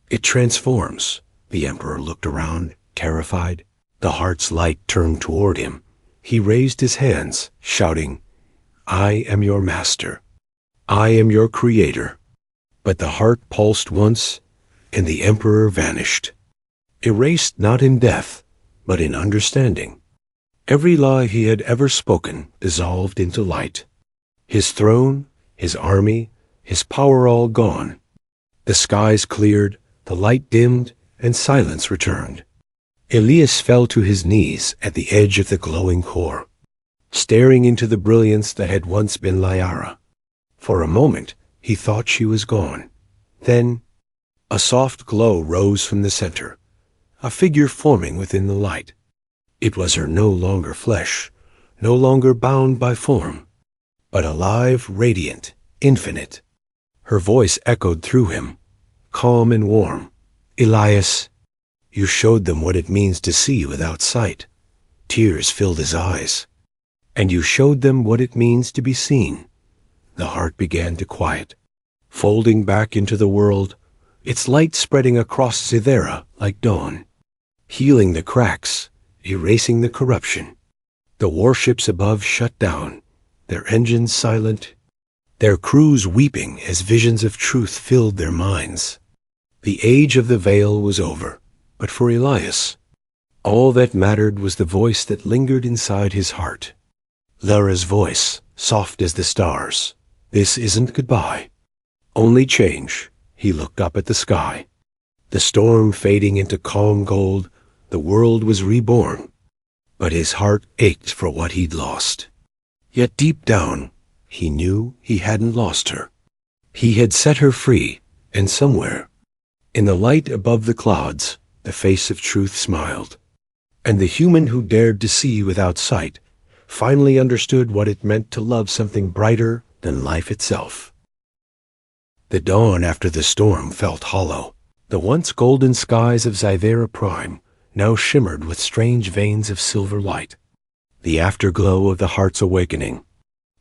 It transforms." The Emperor looked around, terrified. The heart's light turned toward him. He raised his hands, shouting, "I am your master. I am your creator." But the heart pulsed once, and the Emperor vanished, erased not in death, but in understanding. Every lie he had ever spoken dissolved into light. His throne, his army, his power all gone. The skies cleared, the light dimmed, and silence returned. Elias fell to his knees at the edge of the glowing core, staring into the brilliance that had once been Lyra. For a moment, he thought she was gone. Then, a soft glow rose from the center, a figure forming within the light. It was her no longer flesh, no longer bound by form, but alive, radiant, infinite. Her voice echoed through him, calm and warm. Elias, you showed them what it means to see without sight. Tears filled his eyes. And you showed them what it means to be seen. The heart began to quiet, folding back into the world, its light spreading across Cythera like dawn, healing the cracks, erasing the corruption. The warships above shut down, their engines silent, their crews weeping as visions of truth filled their minds. The age of the veil was over, but for Elias, all that mattered was the voice that lingered inside his heart. Lara's voice, soft as the stars. This isn't goodbye. Only change. He looked up at the sky. The storm fading into calm gold, the world was reborn. But his heart ached for what he'd lost. Yet deep down, he knew he hadn't lost her. He had set her free, and somewhere, in the light above the clouds, the face of truth smiled. And the human who dared to see without sight finally understood what it meant to love something brighter than life itself. The dawn after the storm felt hollow. The once golden skies of Cythera Prime now shimmered with strange veins of silver light. The afterglow of the heart's awakening.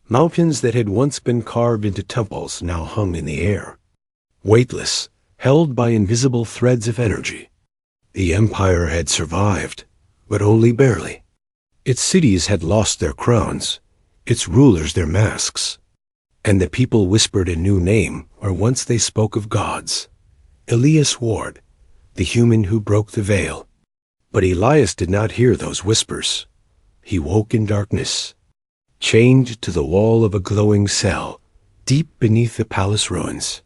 Mountains that had once been carved into temples now hung in the air, weightless, held by invisible threads of energy. The empire had survived, but only barely. Its cities had lost their crowns, its rulers their masks, and the people whispered a new name where once they spoke of gods. Elias Ward, the human who broke the veil. But Elias did not hear those whispers. He woke in darkness, chained to the wall of a glowing cell, deep beneath the palace ruins.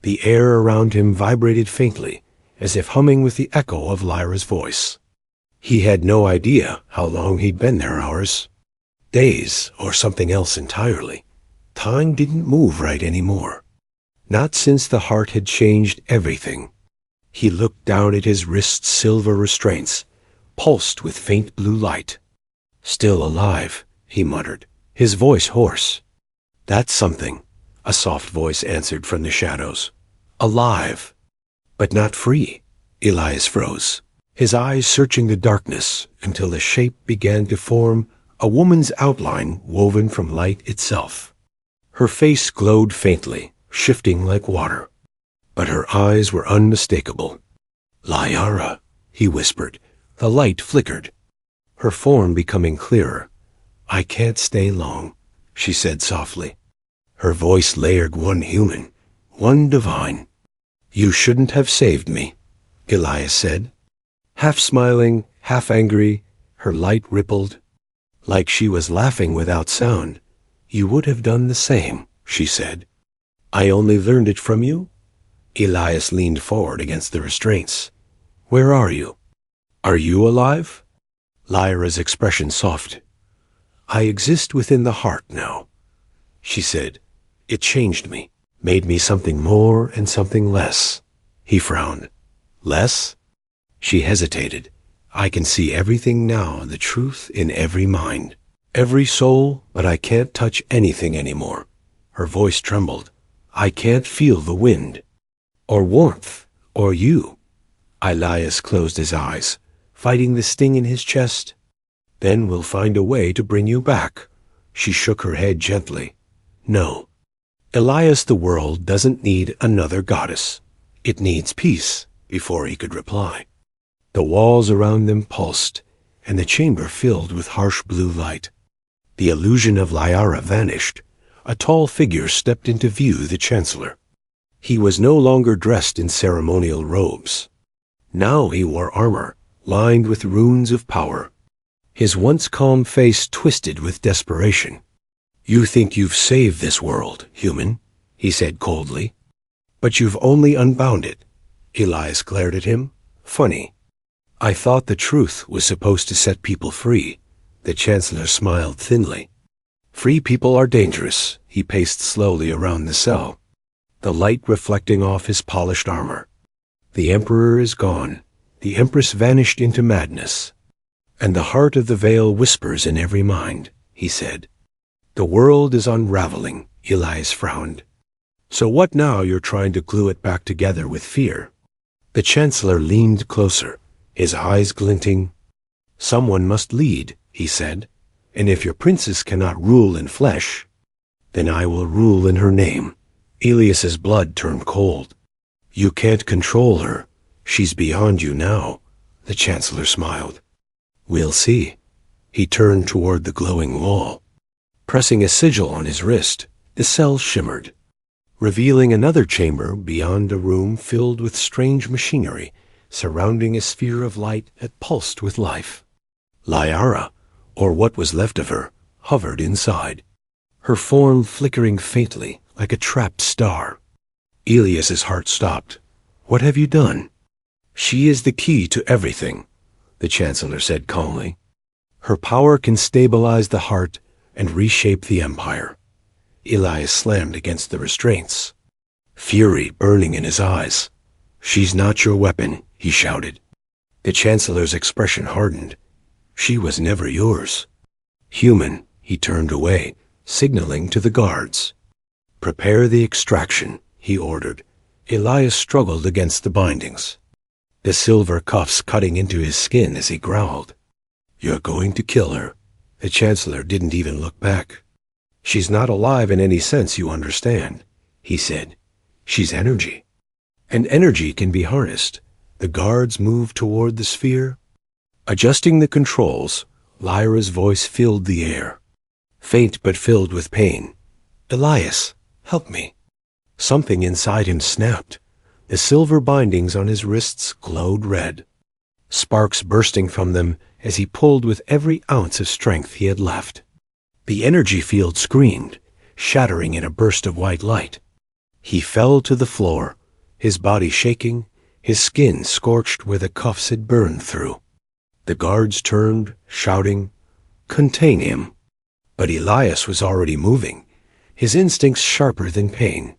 The air around him vibrated faintly, as if humming with the echo of Lyra's voice. He had no idea how long he'd been there, hours, days, or something else entirely. Time didn't move right anymore. Not since the heart had changed everything. He looked down at his wrist's silver restraints, pulsed with faint blue light. Still alive, he muttered, his voice hoarse. That's something, a soft voice answered from the shadows. Alive, but not free. Elias froze, his eyes searching the darkness until a shape began to form, a woman's outline woven from light itself. Her face glowed faintly, shifting like water, but her eyes were unmistakable. Lyra, he whispered. The light flickered, her form becoming clearer. I can't stay long, she said softly. Her voice layered one human, one divine. You shouldn't have saved me, Elias said. Half smiling, half angry, her light rippled, like she was laughing without sound. You would have done the same, she said. I only learned it from you? Elias leaned forward against the restraints. Where are you? Are you alive? Lyra's expression softened. I exist within the heart now, she said. It changed me, made me something more and something less. He frowned. Less? She hesitated. I can see everything now, the truth in every mind, every soul, but I can't touch anything anymore. Her voice trembled. I can't feel the wind, or warmth, or you. Elias closed his eyes, fighting the sting in his chest. Then we'll find a way to bring you back. She shook her head gently. No. Elias, the world doesn't need another goddess. It needs peace, before he could reply. The walls around them pulsed, and the chamber filled with harsh blue light. The illusion of Lyra vanished. A tall figure stepped into view, the chancellor. He was no longer dressed in ceremonial robes. Now he wore armor, lined with runes of power. His once calm face twisted with desperation. You think you've saved this world, human, he said coldly. But you've only unbound it. Elias glared at him. Funny. I thought the truth was supposed to set people free. The chancellor smiled thinly. Free people are dangerous. He paced slowly around the cell, the light reflecting off his polished armor. The emperor is gone. The empress vanished into madness. And the heart of the veil whispers in every mind, he said. The world is unraveling, Elias frowned. So what now? You're trying to glue it back together with fear. The Chancellor leaned closer, his eyes glinting. "Someone must lead," he said, "and if your princess cannot rule in flesh, then I will rule in her name." Elias's blood turned cold. "You can't control her. She's beyond you now," the Chancellor smiled. "We'll see." He turned toward the glowing wall. Pressing a sigil on his wrist, the cell shimmered, revealing another chamber beyond, a room filled with strange machinery, surrounding a sphere of light that pulsed with life. Liara, or what was left of her, hovered inside, her form flickering faintly like a trapped star. Elias's heart stopped. "What have you done?" "She is the key to everything," the Chancellor said calmly. "Her power can stabilize the heart and reshape the empire." Elias slammed against the restraints, fury burning in his eyes. "She's not your weapon," he shouted. The Chancellor's expression hardened. "She was never yours." "Human," he turned away, signaling to the guards. "Prepare the extraction," he ordered. Elias struggled against the bindings, the silver cuffs cutting into his skin as he growled. "You're going to kill her." The Chancellor didn't even look back. "She's not alive in any sense you understand," he said. "She's energy. And energy can be harnessed." The guards moved toward the sphere. Adjusting the controls, Lyra's voice filled the air, faint but filled with pain. "Elias, help me." Something inside him snapped. The silver bindings on his wrists glowed red, sparks bursting from them as he pulled with every ounce of strength he had left. The energy field screamed, shattering in a burst of white light. He fell to the floor, his body shaking, his skin scorched where the cuffs had burned through. The guards turned, shouting, "Contain him." But Elias was already moving, his instincts sharper than pain.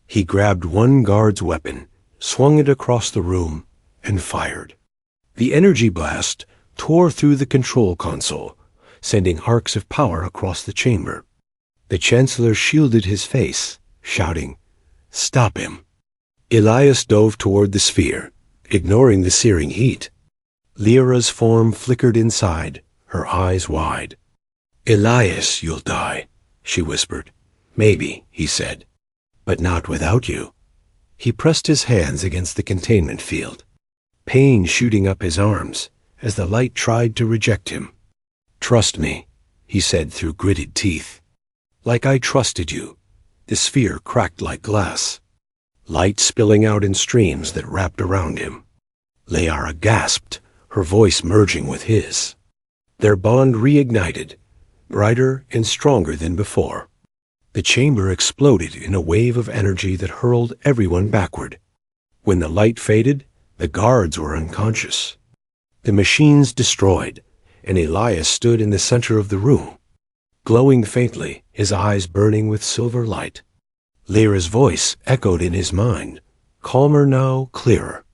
He grabbed one guard's weapon, swung it across the room, and fired. The energy blast tore through the control console, sending arcs of power across the chamber. The Chancellor shielded his face, shouting, "Stop him." Elias dove toward the sphere, ignoring the searing heat. Lyra's form flickered inside, her eyes wide. "Elias, you'll die," she whispered. "Maybe," he said, "but not without you." He pressed his hands against the containment field, pain shooting up his arms as the light tried to reject him. "Trust me," he said through gritted teeth. "Like I trusted you." The sphere cracked like glass, light spilling out in streams that wrapped around him. Liara gasped, her voice merging with his. Their bond reignited, brighter and stronger than before. The chamber exploded in a wave of energy that hurled everyone backward. When the light faded, the guards were unconscious, the machines destroyed, and Elias stood in the center of the room, glowing faintly, his eyes burning with silver light. Lyra's voice echoed in his mind, calmer now, clearer.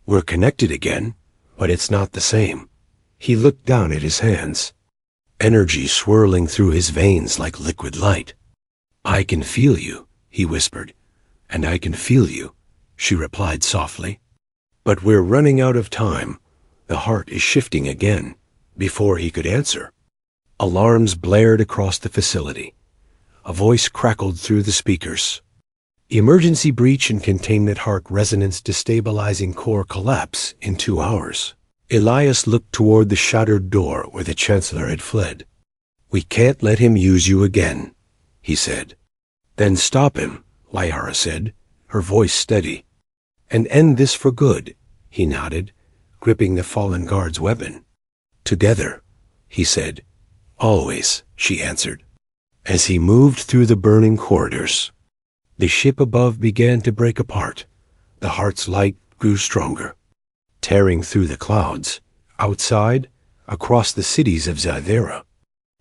"We're connected again, but it's not the same." He looked down at his hands, energy swirling through his veins like liquid light. "I can feel you," he whispered. "And I can feel you," she replied softly. "But we're running out of time. The heart is shifting again." Before he could answer, alarms blared across the facility. A voice crackled through the speakers. "Emergency breach in containment, heart resonance destabilizing core collapse in 2 hours." Elias looked toward the shattered door where the Chancellor had fled. "We can't let him use you again," he said. "Then stop him," Liara said, her voice steady. "And end this for good," he nodded, gripping the fallen guard's weapon. "Together," he said. "Always," she answered. As he moved through the burning corridors, the ship above began to break apart. The heart's light grew stronger, tearing through the clouds. Outside, across the cities of Zathera,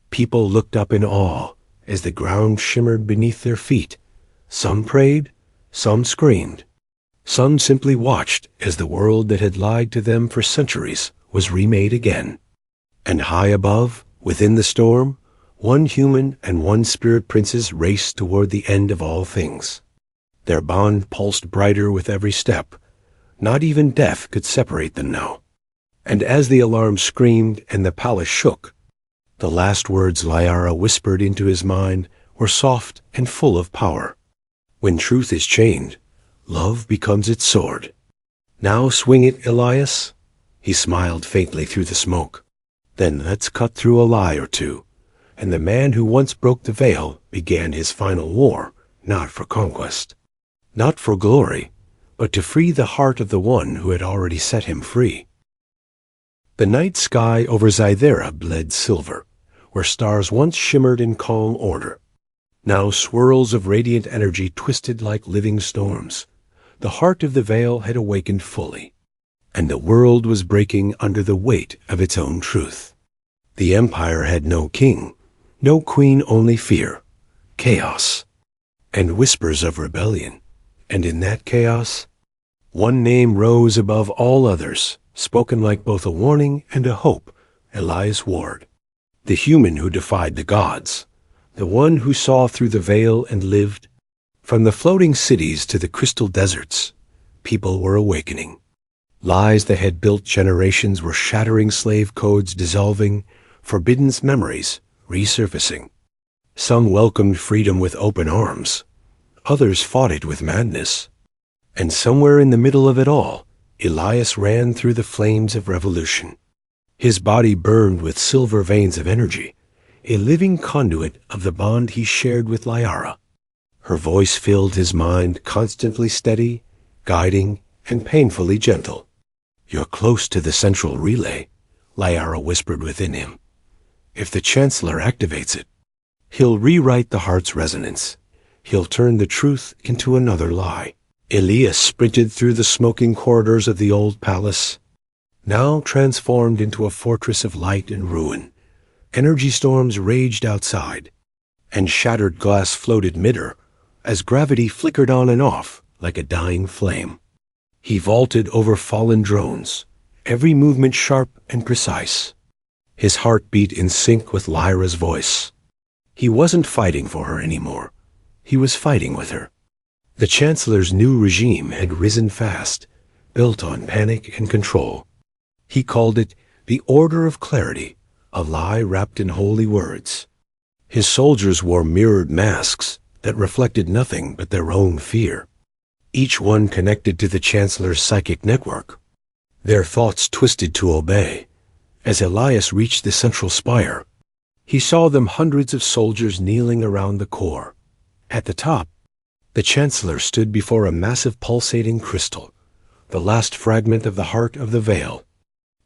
people looked up in awe as the ground shimmered beneath their feet. Some prayed, some screamed, some simply watched as the world that had lied to them for centuries was remade again. And high above, within the storm, one human and one spirit princess raced toward the end of all things. Their bond pulsed brighter with every step, Not even death could separate them now. And as the alarm screamed and the palace shook, the last words Liara whispered into his mind were soft and full of power. When truth is chained, love becomes its sword. Now swing it, Elias. He smiled faintly through the smoke. Then let's cut through a lie or two. And the man who once broke the veil began his final war, not for conquest, not for glory, but to free the heart of the one who had already set him free. The night sky over Zythera bled silver, where stars once shimmered in calm order. Now swirls of radiant energy twisted like living storms. The heart of the veil had awakened fully, and the world was breaking under the weight of its own truth. The empire had no king, no queen, only fear, chaos, and whispers of rebellion. And in that chaos, one name rose above all others, spoken like both a warning and a hope: Elias Ward. The human who defied the gods, the one who saw through the veil and lived. From the floating cities to the crystal deserts, people were awakening. Lies that had built generations were shattering, slave codes dissolving, forbidden memories resurfacing. Some welcomed freedom with open arms, others fought it with madness. And somewhere in the middle of it all, Elias ran through the flames of revolution. His body burned with silver veins of energy, a living conduit of the bond he shared with Liara. Her voice filled his mind, constantly steady, guiding, and painfully gentle. "You're close to the central relay," Liara whispered within him. "If the Chancellor activates it, he'll rewrite the heart's resonance. He'll turn the truth into another lie." Elias sprinted through the smoking corridors of the old palace, now transformed into a fortress of light and ruin. Energy storms raged outside, and shattered glass floated mid-air as gravity flickered on and off like a dying flame. He vaulted over fallen drones, every movement sharp and precise. His heart beat in sync with Lyra's voice. He wasn't fighting for her anymore. He was fighting with her. The Chancellor's new regime had risen fast, built on panic and control. He called it the Order of Clarity, a lie wrapped in holy words. His soldiers wore mirrored masks that reflected nothing but their own fear, each one connected to the Chancellor's psychic network. Their thoughts twisted to obey. As Elias reached the central spire, he saw them, hundreds of soldiers kneeling around the core. At the top, the Chancellor stood before a massive pulsating crystal, the last fragment of the heart of the veil.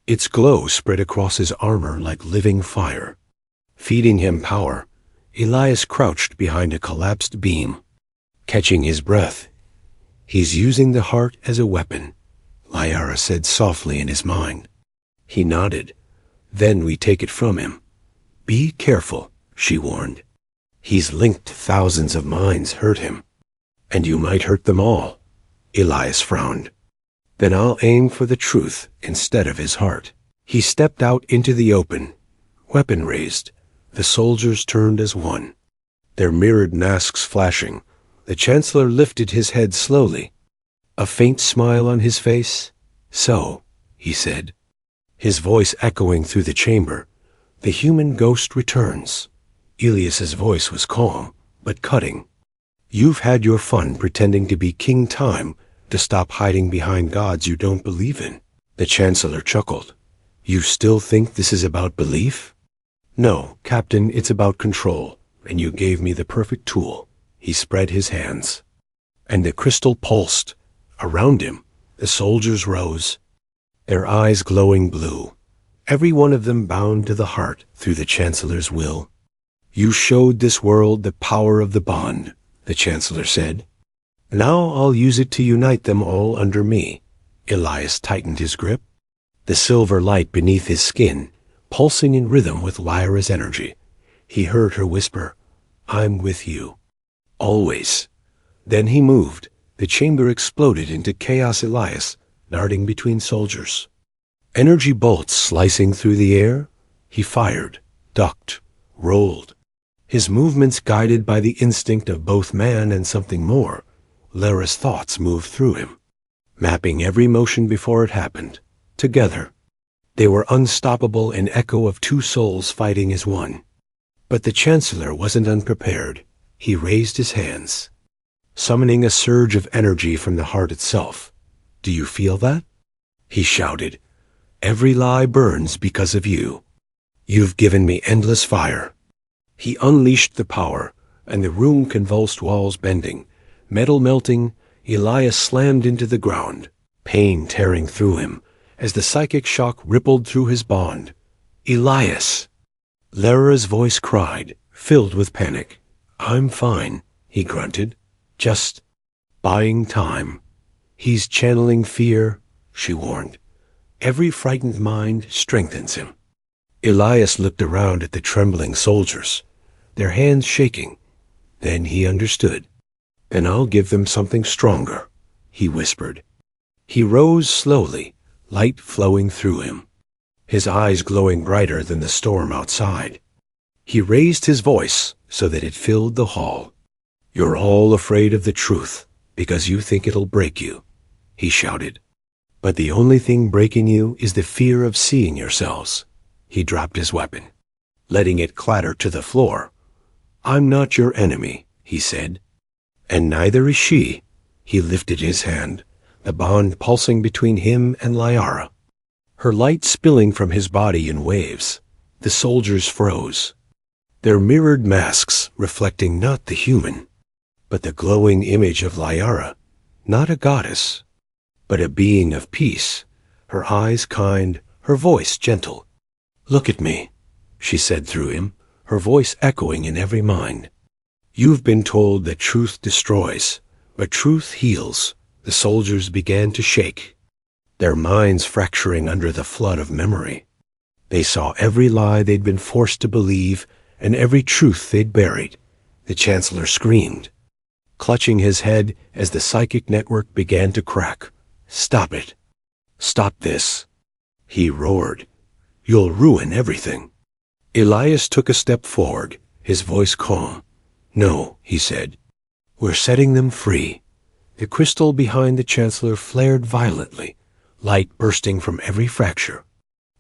Its glow spread across his armor like living fire. Feeding him power, Elias crouched behind a collapsed beam, catching his breath. "He's using the heart as a weapon," Liara said softly in his mind. He nodded. "Then we take it from him." "Be careful," she warned. "He's linked thousands of minds. Hurt him, and you might hurt them all." Elias frowned. "Then I'll aim for the truth instead of his heart." He stepped out into the open, weapon raised. The soldiers turned as one, their mirrored masks flashing. The Chancellor lifted his head slowly, a faint smile on his face. "So," he said, his voice echoing through the chamber, "the human ghost returns." Elias's voice was calm, but cutting. "You've had your fun pretending to be King Time to stop hiding behind gods you don't believe in." The Chancellor chuckled. "You still think this is about belief?" "No, Captain, it's about control, and you gave me the perfect tool." He spread his hands, and the crystal pulsed. Around him, the soldiers rose, their eyes glowing blue, every one of them bound to the heart through the Chancellor's will. "You showed this world the power of the bond," the Chancellor said. "Now I'll use it to unite them all under me." Elias tightened his grip, the silver light beneath his skin pulsing in rhythm with Lyra's energy. He heard her whisper, "I'm with you. Always." Then he moved. The chamber exploded into chaos. Elias darting between soldiers, energy bolts slicing through the air. He fired, ducked, rolled, his movements guided by the instinct of both man and something more. Lyra's thoughts moved through him, mapping every motion before it happened. Together, they were unstoppable, an echo of two souls fighting as one. But the Chancellor wasn't unprepared. He raised his hands, summoning a surge of energy from the heart itself. "Do you feel that?" he shouted. "Every lie burns because of you. You've given me endless fire." He unleashed the power, and the room convulsed, walls bending, metal melting. Elias slammed into the ground, pain tearing through him as the psychic shock rippled through his bond. "Elias!" Lyra's voice cried, filled with panic. "I'm fine," he grunted. "Just buying time." "He's channeling fear," she warned. "Every frightened mind strengthens him." Elias looked around at the trembling soldiers, their hands shaking. Then he understood. "Then I'll give them something stronger," he whispered. He rose slowly, light flowing through him, his eyes glowing brighter than the storm outside. He raised his voice so that it filled the hall. "You're all afraid of the truth because you think it'll break you," he shouted. "But the only thing breaking you is the fear of seeing yourselves." He dropped his weapon, letting it clatter to the floor. "I'm not your enemy," he said. "And neither is she." He lifted his hand, the bond pulsing between him and Lyra, her light spilling from his body in waves. The soldiers froze, their mirrored masks reflecting not the human, but the glowing image of Lyra, not a goddess, but a being of peace, her eyes kind, her voice gentle. "Look at me," she said through him, her voice echoing in every mind. "You've been told that truth destroys, but truth heals." The soldiers began to shake, their minds fracturing under the flood of memory. They saw every lie they'd been forced to believe and every truth they'd buried. The Chancellor screamed, clutching his head as the psychic network began to crack. "Stop it! Stop this!" he roared. "You'll ruin everything." Elias took a step forward, his voice calm. "No," he said. "We're setting them free." The crystal behind the Chancellor flared violently, light bursting from every fracture.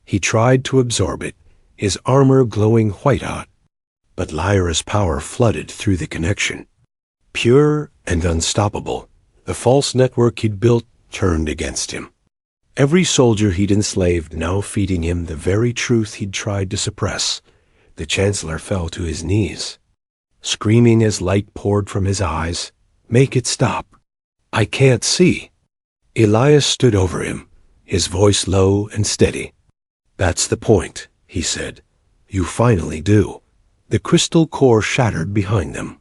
He tried to absorb it, his armor glowing white-hot. But Lyra's power flooded through the connection. Pure and unstoppable, the false network he'd built turned against him. Every soldier he'd enslaved now feeding him the very truth he'd tried to suppress. The Chancellor fell to his knees, screaming as light poured from his eyes. "Make it stop! I can't see." Elias stood over him, his voice low and steady. "That's the point," he said. "You finally do." The crystal core shattered behind them,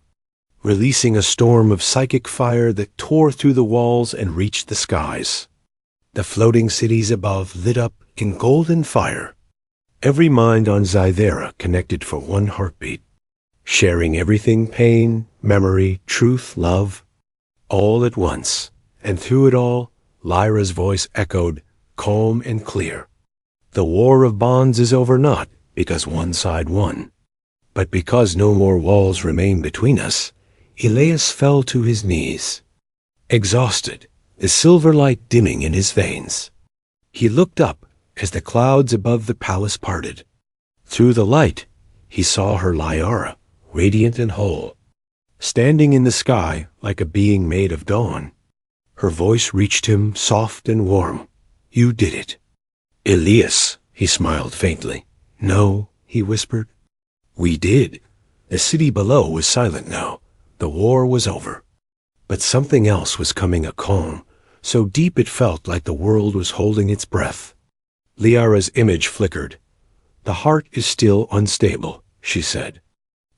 releasing a storm of psychic fire that tore through the walls and reached the skies. The floating cities above lit up in golden fire. Every mind on Zythera connected for one heartbeat, sharing everything: pain, memory, truth, love, all at once. And through it all, Lyra's voice echoed, calm and clear. "The war of bonds is over, not because one side won, but because no more walls remain between us." Elias fell to his knees, exhausted, the silver light dimming in his veins. He looked up as the clouds above the palace parted. Through the light, he saw her Lyra, radiant and whole, standing in the sky like a being made of dawn. Her voice reached him, soft and warm. "You did it." "Elias," he smiled faintly. "No," he whispered. "We did." The city below was silent now. The war was over. But something else was coming, a calm, so deep it felt like the world was holding its breath. Lyra's image flickered. "The heart is still unstable," she said.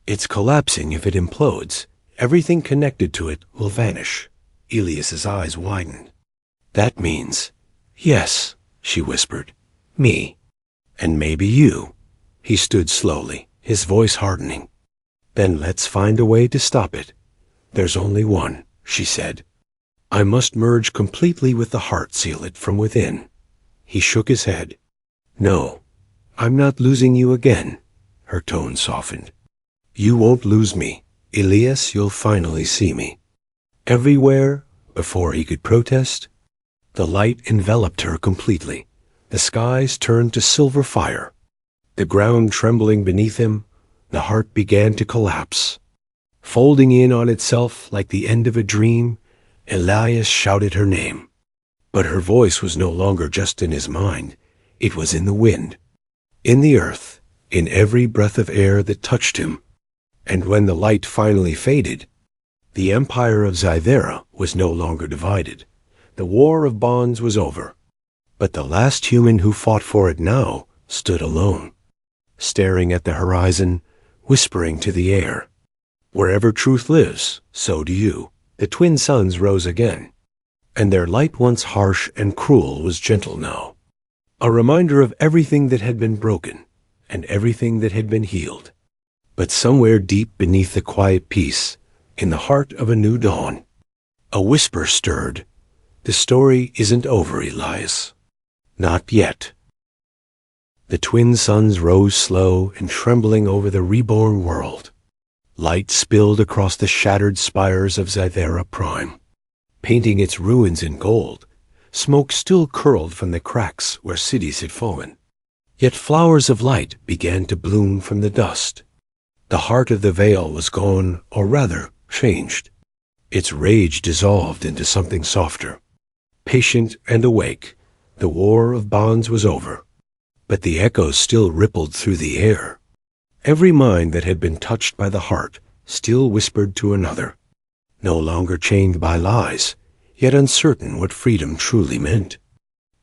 "It's collapsing. If it implodes, everything connected to it will vanish." Elias's eyes widened. "That means—" "Yes," she whispered. "Me. And maybe you." He stood slowly, his voice hardening. "Then let's find a way to stop it." "There's only one," she said. "I must merge completely with the heart, seal it from within." He shook his head. "No, I'm not losing you again." Her tone softened. "You won't lose me. Elias, you'll finally see me." Everywhere, before he could protest, The light enveloped her completely. The skies turned to silver fire. The ground trembling beneath him, the heart began to collapse. Folding in on itself like the end of a dream, Elias shouted her name. But her voice was no longer just in his mind. It was in the wind, in the earth, in every breath of air that touched him. And when the light finally faded, the empire of Zythera was no longer divided. The war of bonds was over. But the last human who fought for it now stood alone, staring at the horizon, whispering to the air, "Wherever truth lives, so do you." The twin suns rose again, and their light, once harsh and cruel, was gentle now, a reminder of everything that had been broken and everything that had been healed. But somewhere deep beneath the quiet peace, in the heart of a new dawn, a whisper stirred. "The story isn't over, Elias. Not yet." The twin suns rose slow and trembling over the reborn world. Light spilled across the shattered spires of Zythera Prime, painting its ruins in gold. Smoke still curled from the cracks where cities had fallen. Yet flowers of light began to bloom from the dust. The heart of the veil was gone, or rather, changed. Its rage dissolved into something softer. Patient and awake, the war of bonds was over. But the echoes still rippled through the air. Every mind that had been touched by the heart still whispered to another, no longer chained by lies, yet uncertain what freedom truly meant.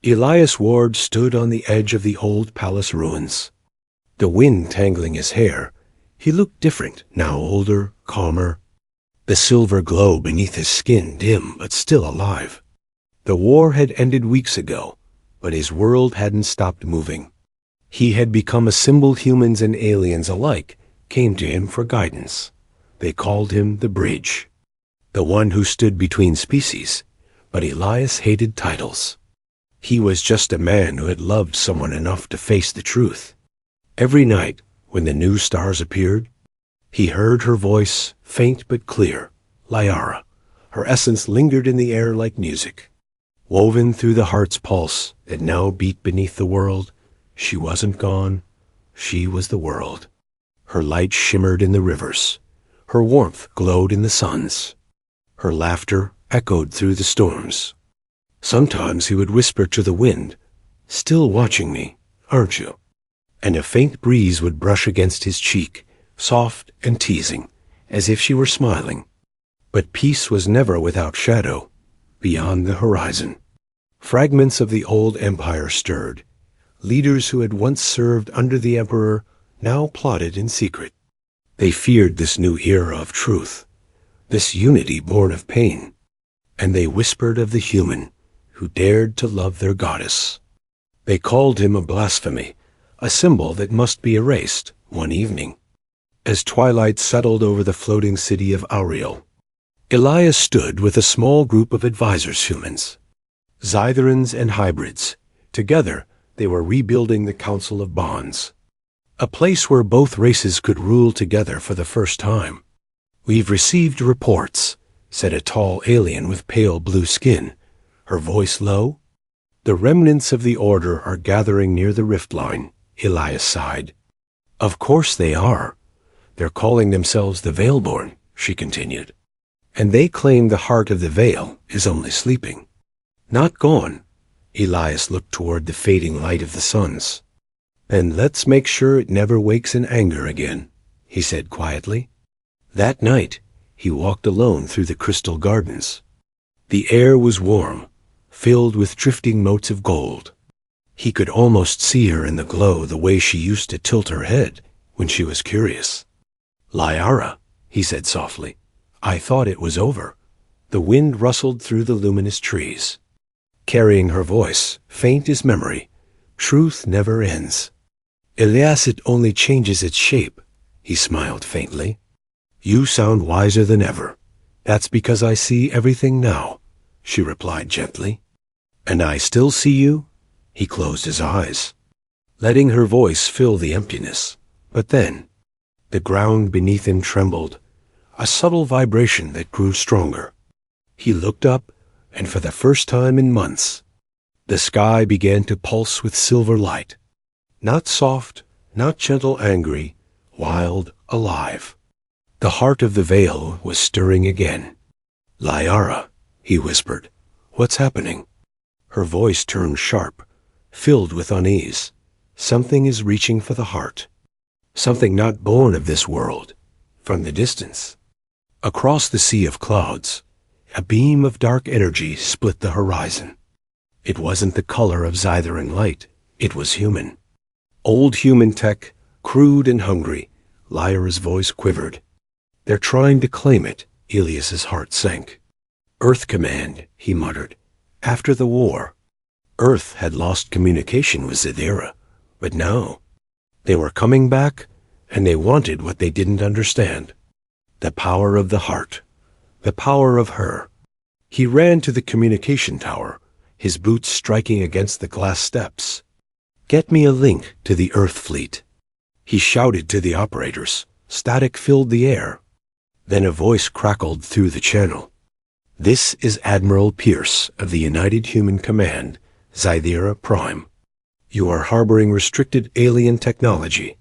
Elias Ward stood on the edge of the old palace ruins. The wind tangling his hair, he looked different, now older, calmer. The silver glow beneath his skin dim but still alive. The war had ended weeks ago, but his world hadn't stopped moving. He had become a symbol humans and aliens alike came to him for guidance. They called him the Bridge, the one who stood between species. But Elias hated titles. He was just a man who had loved someone enough to face the truth. Every night, when the new stars appeared, he heard her voice, faint but clear, Liara. Her essence lingered in the air like music. Woven through the heart's pulse that now beat beneath the world, she wasn't gone. She was the world. Her light shimmered in the rivers. Her warmth glowed in the suns. Her laughter echoed through the storms. Sometimes he would whisper to the wind, "Still watching me, aren't you?" And a faint breeze would brush against his cheek, soft and teasing, as if she were smiling. But peace was never without shadow, beyond the horizon. Fragments of the old empire stirred. Leaders who had once served under the emperor now plotted in secret. They feared this new era of truth, this unity born of pain, and they whispered of the human who dared to love their goddess. They called him a blasphemy, a symbol that must be erased one evening. As twilight settled over the floating city of Auriel, Elias stood with a small group of advisors humans, Zytherans and hybrids. Together, they were rebuilding the Council of Bonds, a place where both races could rule together for the first time. "We've received reports," said a tall alien with pale blue skin, her voice low. "The remnants of the Order are gathering near the rift line," Elias sighed. "Of course they are. They're calling themselves the Veilborn," she continued. "And they claim the heart of the Veil is only sleeping. Not gone." Elias looked toward the fading light of the suns. "And let's make sure it never wakes in anger again," he said quietly. That night, he walked alone through the crystal gardens. The air was warm, filled with drifting motes of gold. He could almost see her in the glow the way she used to tilt her head when she was curious. "Liara," he said softly, "I thought it was over." The wind rustled through the luminous trees, carrying her voice, faint as memory. "Truth never ends." "Elias, it only changes its shape," he smiled faintly. "You sound wiser than ever." "That's because I see everything now," she replied gently. "And I still see you?" He closed his eyes, letting her voice fill the emptiness. But then, the ground beneath him trembled, a subtle vibration that grew stronger. He looked up, and for the first time in months, The sky began to pulse with silver light. Not soft, not gentle angry, wild, alive. The heart of the veil was stirring again. "Liara," he whispered, "what's happening?" Her voice turned sharp, filled with unease. Something is reaching for the heart. Something not born of this world. From the distance, across the sea of clouds, a beam of dark energy split the horizon. It wasn't the color of Zytheran light. It was human. Old human tech, crude and hungry. Lyra's voice quivered. "They're trying to claim it." Ilias's heart sank. "Earth Command," he muttered. "After the war, Earth had lost communication with Zadira, but now they were coming back, and they wanted what they didn't understand. The power of the heart. The power of her." He ran to the communication tower, his boots striking against the glass steps. "Get me a link to the Earth fleet." He shouted to the operators. Static filled the air. Then a voice crackled through the channel. "This is Admiral Pierce of the United Human Command, Zythera Prime. You are harboring restricted alien technology."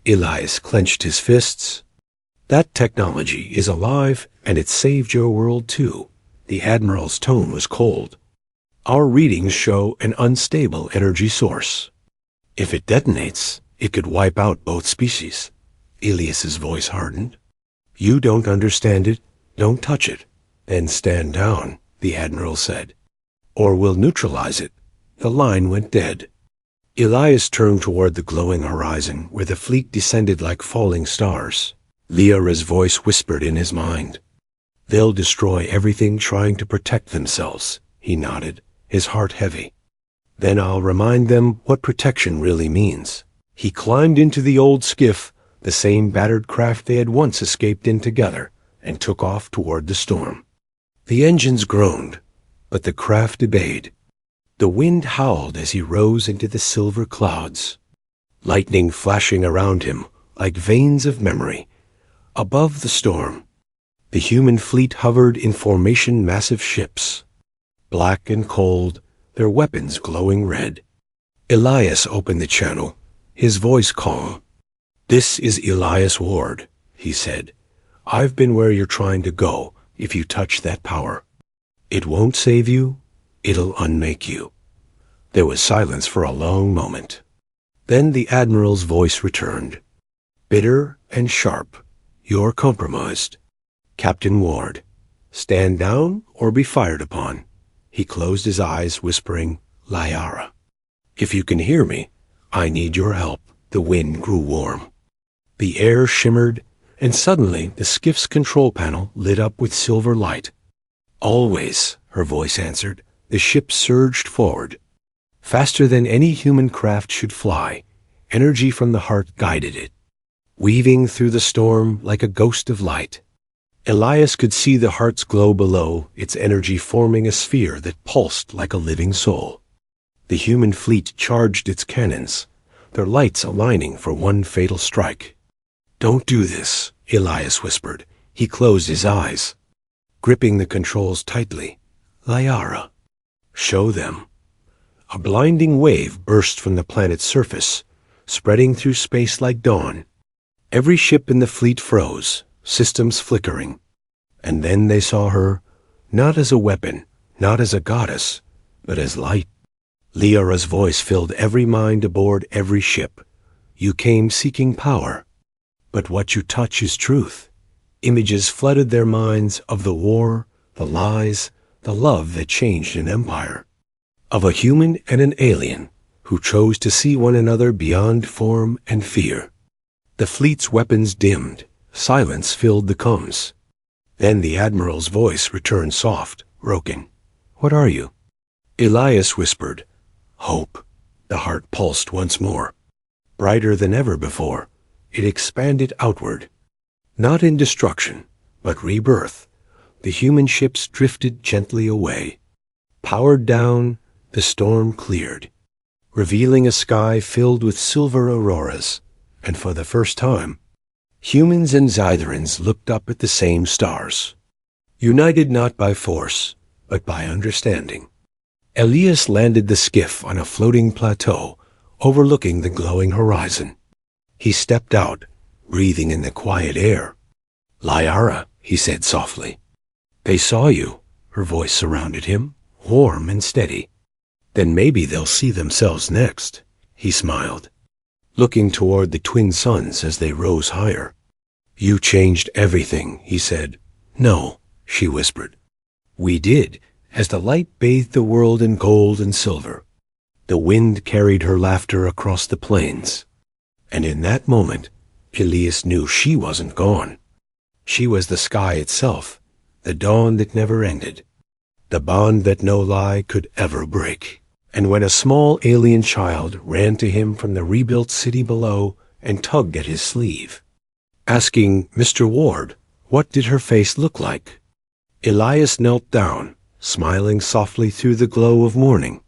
Elias clenched his fists. "That technology is alive, and it saved your world too." The Admiral's tone was cold. "Our readings show an unstable energy source. If it detonates, it could wipe out both species." Elias's voice hardened. "You don't understand it. Don't touch it. Then stand down," the Admiral said. "Or we'll neutralize it." The line went dead. Elias turned toward the glowing horizon, where the fleet descended like falling stars. Liara's voice whispered in his mind. "They'll destroy everything trying to protect themselves." He nodded, his heart heavy. "Then I'll remind them what protection really means." He climbed into the old skiff, the same battered craft they had once escaped in together, and took off toward the storm. The engines groaned, but the craft obeyed. The wind howled as he rose into the silver clouds, lightning flashing around him like veins of memory. Above the storm, the human fleet hovered in formation, massive ships, black and cold, their weapons glowing red. Elias opened the channel, his voice calm. "This is Elias Ward," he said. "I've been where you're trying to go if you touch that power. It won't save you, it'll unmake you." There was silence for a long moment. Then the Admiral's voice returned, bitter and sharp. "You're compromised. Captain Ward, stand down or be fired upon." He closed his eyes, whispering, "Liara. If you can hear me, I need your help." The wind grew warm. The air shimmered, and suddenly the skiff's control panel lit up with silver light. "Always," her voice answered. The ship surged forward. Faster than any human craft should fly, energy from the heart guided it, weaving through the storm like a ghost of light. Elias could see the heart's glow below, its energy forming a sphere that pulsed like a living soul. The human fleet charged its cannons, their lights aligning for one fatal strike. "Don't do this," Elias whispered. He closed his eyes, gripping the controls tightly. "Liara, show them." A blinding wave burst from the planet's surface, spreading through space like dawn. Every ship in the fleet froze, systems flickering. And then they saw her, not as a weapon, not as a goddess, but as light. Liara's voice filled every mind aboard every ship. "You came seeking power, but what you touch is truth." Images flooded their minds of the war, the lies, the love that changed an empire. Of a human and an alien who chose to see one another beyond form and fear. The fleet's weapons dimmed. Silence filled the comms. Then the Admiral's voice returned soft, broken. "What are you?" Elias whispered, "Hope." The heart pulsed once more. Brighter than ever before, it expanded outward. Not in destruction, but rebirth. The human ships drifted gently away. Powered down, the storm cleared, revealing a sky filled with silver auroras, and for the first time, humans and Zytherans looked up at the same stars, united not by force, but by understanding. Elias landed the skiff on a floating plateau overlooking the glowing horizon. He stepped out, breathing in the quiet air. "Liara," he said softly. "They saw you." Her voice surrounded him, warm and steady. "Then maybe they'll see themselves next," he smiled, looking toward the twin suns as they rose higher. "You changed everything," he said. "No," she whispered. "We did," as the light bathed the world in gold and silver. The wind carried her laughter across the plains. And in that moment, Elias knew she wasn't gone. She was the sky itself, the dawn that never ended, the bond that no lie could ever break. And when a small alien child ran to him from the rebuilt city below and tugged at his sleeve, asking, "Mr. Ward, what did her face look like?" Elias knelt down, smiling softly through the glow of morning.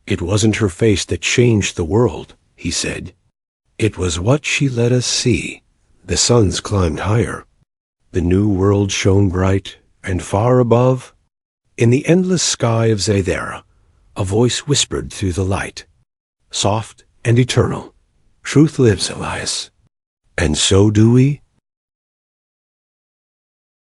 "It wasn't her face that changed the world," he said. "It was what she let us see." The suns climbed higher. The new world shone bright, and far above, in the endless sky of Zathera, a voice whispered through the light, soft and eternal, "Truth lives, Elias. And so do we."